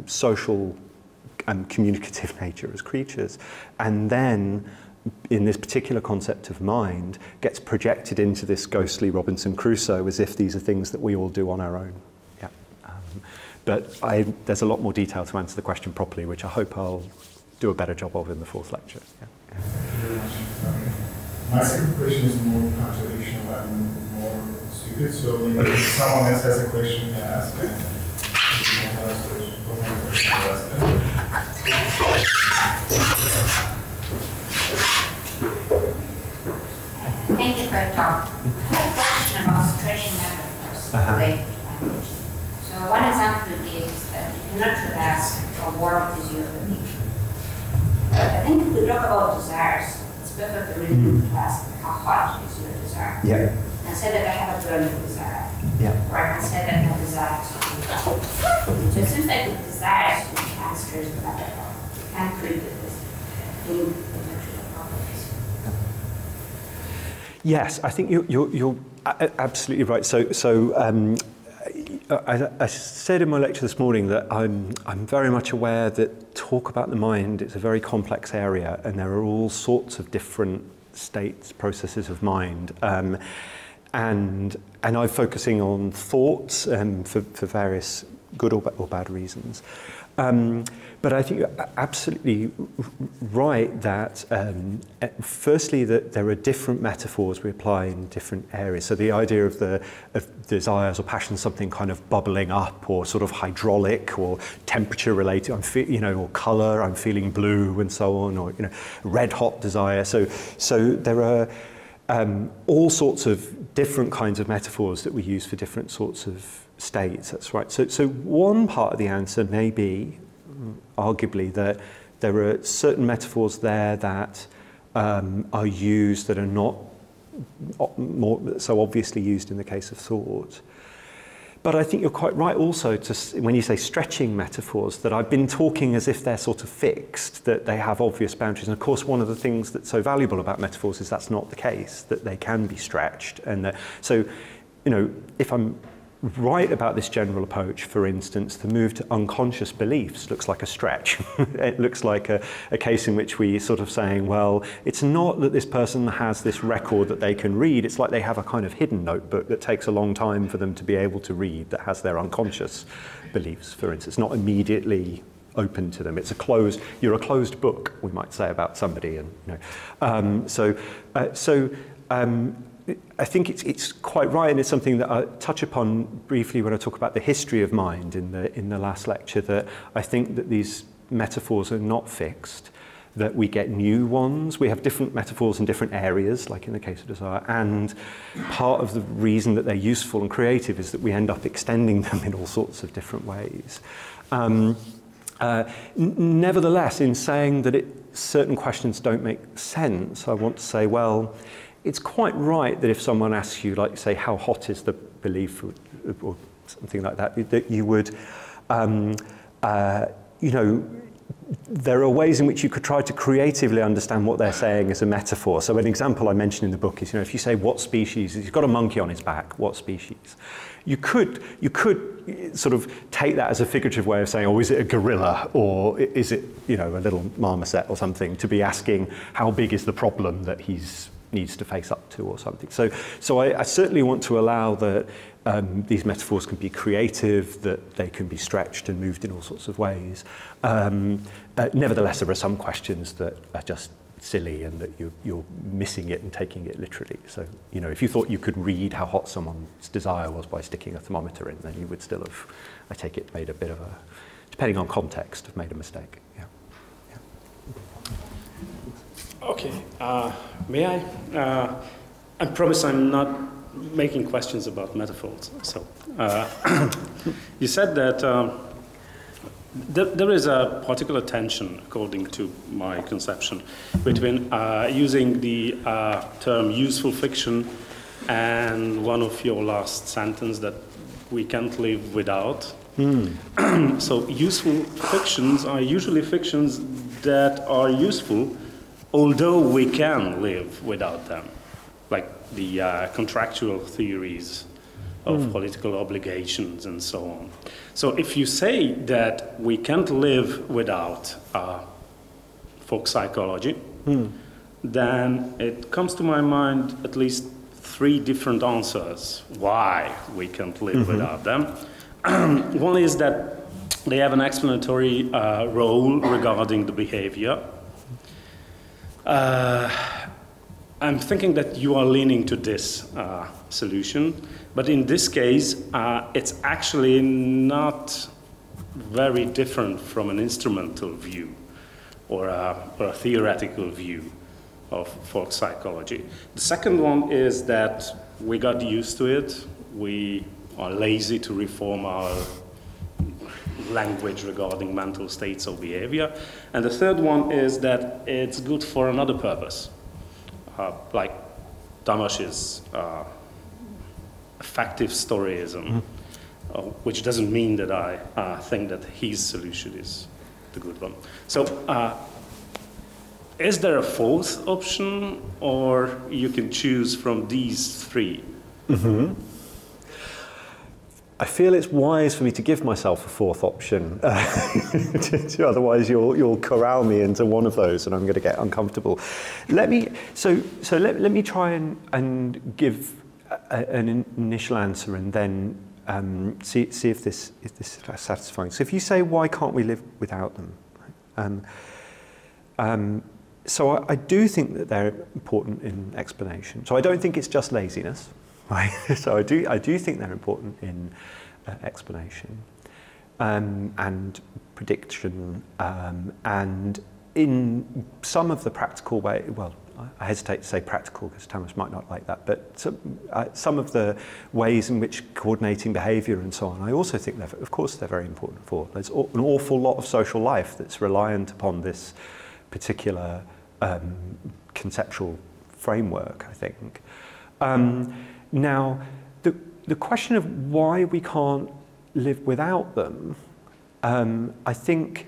social and communicative nature as creatures, and then in this particular concept of mind gets projected into this ghostly Robinson Crusoe as if these are things that we all do on our own. Yeah. But there's a lot more detail to answer the question properly, which I hope I'll do a better job of in the 4th lecture. Yeah. Thank you very much. My second question is more contradictional and more stupid, so maybe if someone else has a question to ask. Thank you for your talk. I have a question about stretching metaphors related to language. So one example you gave is that you cannot really ask a word is your unique. I think if we talk about desires, it's perfectly reasonable to ask how hot is your desire. Yeah. And say that I have a burning desire. Yeah. Or I can say that I desire to do that. So it seems like with desires, you can't stretch the metaphor. You can't create this thing intellectual properties. Yes, I think you're absolutely right. So I said in my lecture this morning that I'm very much aware that talk about the mind is a very complex area, and there are all sorts of different states, processes of mind, and I'm focusing on thoughts for various good or bad reasons. But I think you're absolutely right that, firstly, that there are different metaphors we apply in different areas. So the idea of desires or passions, something kind of bubbling up, or sort of hydraulic, or temperature related, or colour, I'm feeling blue, and so on, or red hot desire. So there are all sorts of different kinds of metaphors that we use for different sorts of states. That's right. So one part of the answer may be arguably, that there are certain metaphors there that are used that are not so obviously used in the case of thought. But I think you're quite right also when you say stretching metaphors, that I've been talking as if they're sort of fixed, that they have obvious boundaries. And of course, one of the things that's so valuable about metaphors is that's not the case, that they can be stretched. And so, you know, if I'm right about this general approach, for instance, the move to unconscious beliefs looks like a stretch. It looks like a case in which we sort of saying, well, it's not that this person has this record that they can read, it's like they have a kind of hidden notebook that takes a long time for them to be able to read, that has their unconscious beliefs, for instance, not immediately open to them. It's you're a closed book, we might say about somebody. And, you know, I think it's quite right, and it's something that I touch upon briefly when I talk about the history of mind in the last lecture, that I think that these metaphors are not fixed, that we get new ones. We have different metaphors in different areas, like in the case of desire, and part of the reason that they're useful and creative is that we end up extending them in all sorts of different ways. Nevertheless, in saying that certain questions don't make sense, I want to say, well, it's quite right that if someone asks you, like, say, how hot is the belief, or something like that, that you would, you know, there are ways in which you could try to creatively understand what they're saying as a metaphor. So an example I mentioned in the book is, you know, if you say, what species, he's got a monkey on his back, what species? You could sort of take that as a figurative way of saying, oh, is it a gorilla, or is it, you know, a little marmoset or something, to be asking how big is the problem that needs to face up to or something. So I certainly want to allow that these metaphors can be creative, that they can be stretched and moved in all sorts of ways. Nevertheless, there are some questions that are just silly and that you're missing it and taking it literally. So, you know, if you thought you could read how hot someone's desire was by sticking a thermometer in, then you would still have, I take it, made a bit of a, depending on context, have made a mistake. Yeah. Okay, may I? I promise I'm not making questions about metaphors. So, you said that there is a particular tension, according to my conception, between using the term useful fiction and one of your last sentence that we can't live without. So useful fictions are usually fictions that are useful, although we can live without them, like the contractual theories of political obligations and so on. So if you say that we can't live without folk psychology, then it comes to my mind at least 3 different answers why we can't live without them. One is that they have an explanatory role regarding the behavior. I'm thinking that you are leaning to this solution, but in this case, it's actually not very different from an instrumental view or a theoretical view of folk psychology. The second one is that we got used to it. We are lazy to reform our language regarding mental states of behavior. And the third one is that it's good for another purpose, like Tamás's effective storyism, which doesn't mean that I think that his solution is the good one. So is there a fourth option, or you can choose from these 3? I feel it's wise for me to give myself a fourth option, otherwise you'll corral me into one of those and I'm going to get uncomfortable. Let me try and give an initial answer and then see if this is satisfying. So if you say, why can't we live without them? So I do think that they're important in explanation. So I don't think it's just laziness. Right? So I do think they're important in explanation and prediction and in some of the practical way, well, I hesitate to say practical because Tamas might not like that, but some of the ways in which coordinating behaviour and so on, I also think that, of course, they're very important for. There's an awful lot of social life that's reliant upon this particular conceptual framework, I think. Now, the question of why we can't live without them, I think,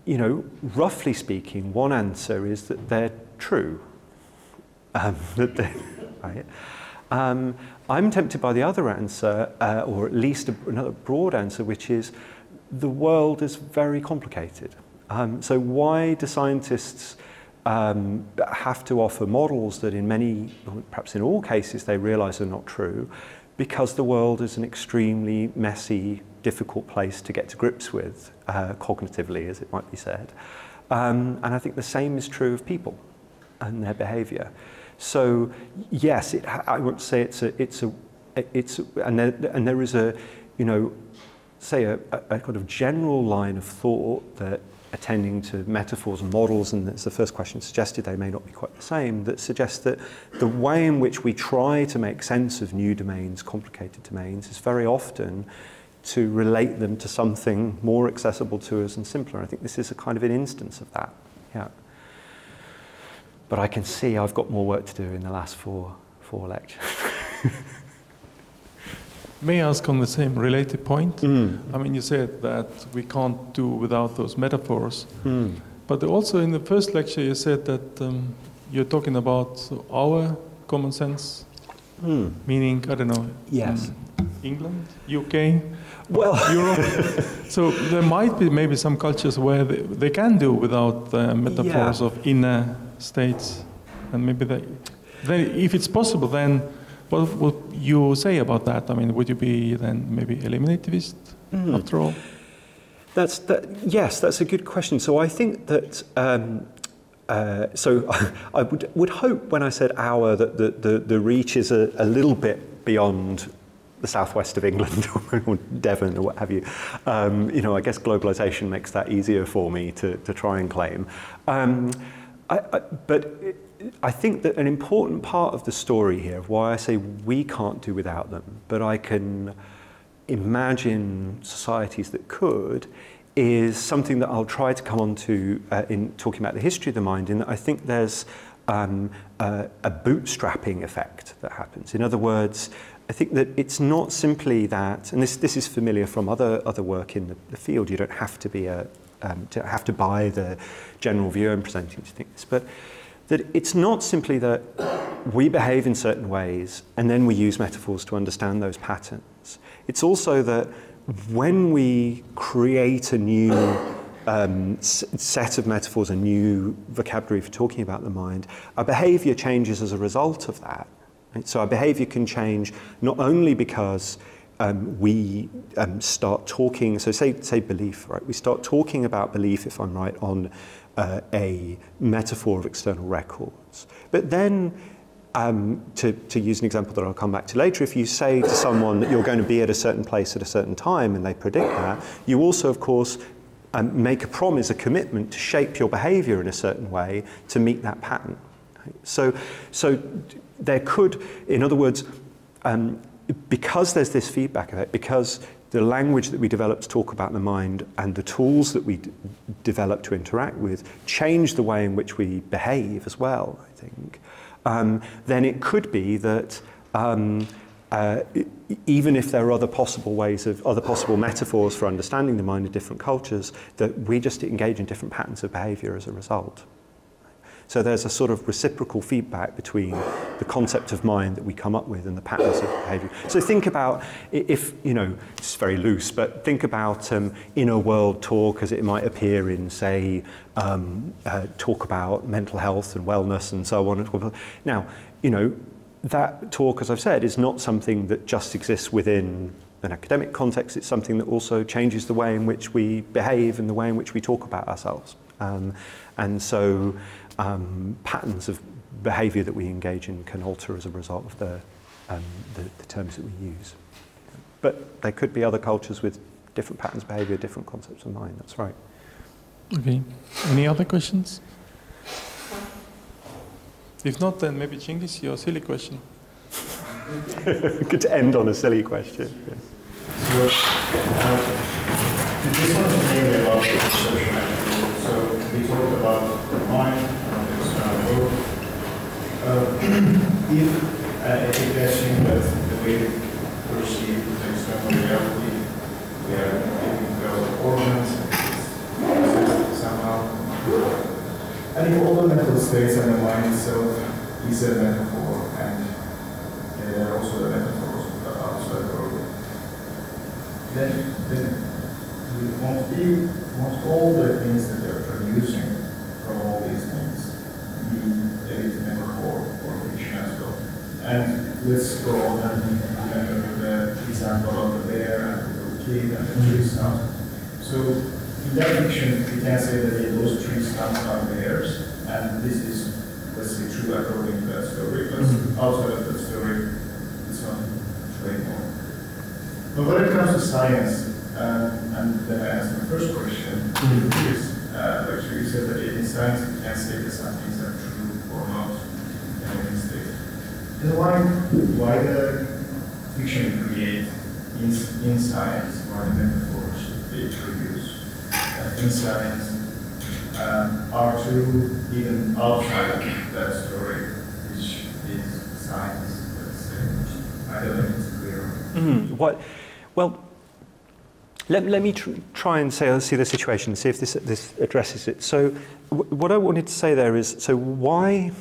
you know, roughly speaking, one answer is that they're true. Right? I'm tempted by the other answer, or at least another broad answer, which is the world is very complicated. So why do scientists have to offer models that in many, perhaps in all cases, they realize are not true? Because the world is an extremely messy, difficult place to get to grips with, cognitively, as it might be said. And I think the same is true of people and their behavior. So yes, I would say and there is a, you know, say a kind of general line of thought that attending to metaphors and models, and as the first question suggested, they may not be quite the same, that suggests that the way in which we try to make sense of new domains, complicated domains, is very often to relate them to something more accessible to us and simpler. I think this is a kind of an instance of that, yeah. But I can see I've got more work to do in the last four lectures. May I ask on the same related point? I mean, you said that we can't do without those metaphors. But also in the first lecture you said that you're talking about our common sense, meaning, I don't know, yes. England, UK, well, Europe. So there might be maybe some cultures where they can do without metaphors of inner states. And maybe then if it's possible, then what would you say about that? I mean, would you be then maybe eliminativist after all? Yes, that's a good question. So I think that, so I would hope when I said our that the reach is a little bit beyond the southwest of England or Devon or what have you. You know, I guess globalization makes that easier for me to try and claim. But I think that an important part of the story here, of why I say we can't do without them, but I can imagine societies that could, is something that I'll try to come on to in talking about the history of the mind, in that I think there's a bootstrapping effect that happens. In other words, I think that it's not simply that, and this is familiar from other work in the field, you don't have to be to buy the general view I'm presenting to things, but that it's not simply that we behave in certain ways and then we use metaphors to understand those patterns. It's also that when we create a new set of metaphors, a new vocabulary for talking about the mind, our behavior changes as a result of that. Right? So our behavior can change not only because we start talking, so say belief, right? We start talking about belief, if I'm right, on a metaphor of external records. But then, to use an example that I'll come back to later, if you say to someone that you're going to be at a certain place at a certain time and they predict that, you also, of course, make a promise, a commitment to shape your behavior in a certain way to meet that pattern. Right? So there could, in other words, because there's this feedback effect, because the language that we develop to talk about the mind and the tools that we develop to interact with change the way in which we behave as well, I think, then it could be that even if there are other possible ways of, other possible metaphors for understanding the mind in different cultures, that we just engage in different patterns of behavior as a result. So there's a sort of reciprocal feedback between the concept of mind that we come up with and the patterns of behavior. So think about, if, you know, it's very loose, but think about inner world talk as it might appear in, say, talk about mental health and wellness and so on. Now, you know, that talk, as I've said, is not something that just exists within an academic context. It's something that also changes the way in which we behave and the way in which we talk about ourselves. And so patterns of behavior that we engage in can alter as a result of the terms that we use. But there could be other cultures with different patterns of behavior, different concepts of mind, that's right. Okay, any other questions? If not, then maybe Cengiz, your silly question. Good to end on a silly question. Yes. So, this one is mainly about the perception actually. So, we talked about the mind and the external world. If it assumes that the way we perceive the external reality, we are giving those organs, somehow. And if all the mental states and the mind itself is a metaphor, and there are also the metaphors outside the world, then won't all the things that they are producing from all these things be a bit metaphor or fiction as well? And let's go on and remember the example of the bear and the kid and the tree stump. So in that fiction, we can say that those tree stumps are bears, and this is, let's say, true according to that story, but outside of that story, it's not true anymore. But when it comes to science, and then I asked my first question, actually you said that in science you can say that some things are true or not in any state. And why the fiction create in science, why the metaphors they produce in science are true even outside of that story, which is science, let's say. I don't know if it's clear. Well, let me try and see the situation, see if this addresses it. So what I wanted to say there is, so why,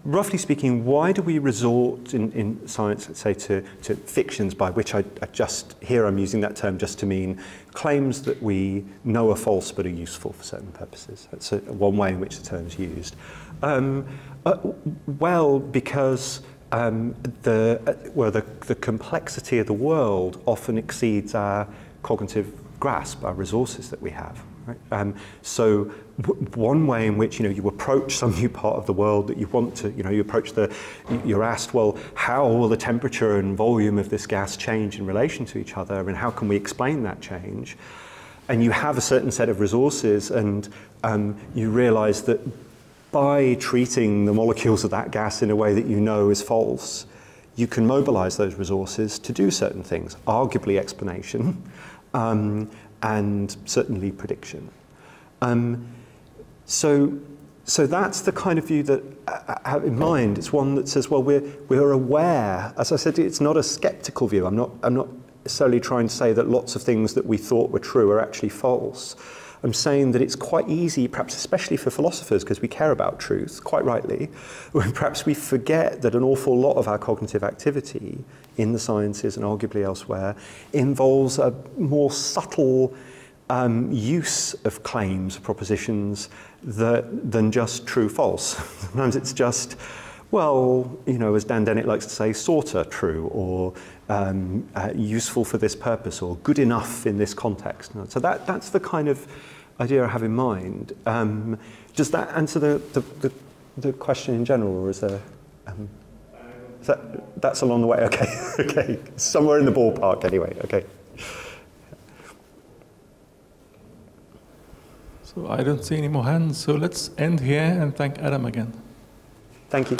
roughly speaking, why do we resort in science, let's say, to fictions, by which I just, here I'm using that term just to mean claims that we know are false but are useful for certain purposes. That's one way in which the term's used. Well, because the complexity of the world often exceeds our cognitive grasp, our resources that we have. Right? So one way in which you approach some new part of the world that you want to, you approach you're asked, well, how will the temperature and volume of this gas change in relation to each other, and how can we explain that change? And you have a certain set of resources, and you realize that by treating the molecules of that gas in a way that you know is false, you can mobilize those resources to do certain things, arguably explanation, and certainly prediction. So that's the kind of view that I have in mind. It's one that says, well, we're aware. As I said, it's not a skeptical view. I'm not necessarily trying to say that lots of things that we thought were true are actually false. I'm saying that it's quite easy, perhaps especially for philosophers, because we care about truth, quite rightly, when perhaps we forget that an awful lot of our cognitive activity in the sciences and arguably elsewhere involves a more subtle use of claims, propositions, than just true-false. Sometimes it's just, well, as Dan Dennett likes to say, sorta true, or useful for this purpose, or good enough in this context. So that's the kind of idea I have in mind. Does that answer the question in general, or is there? That's along the way. Okay, okay, somewhere in the ballpark anyway. Okay. So I don't see any more hands. So let's end here and thank Adam again. Thank you.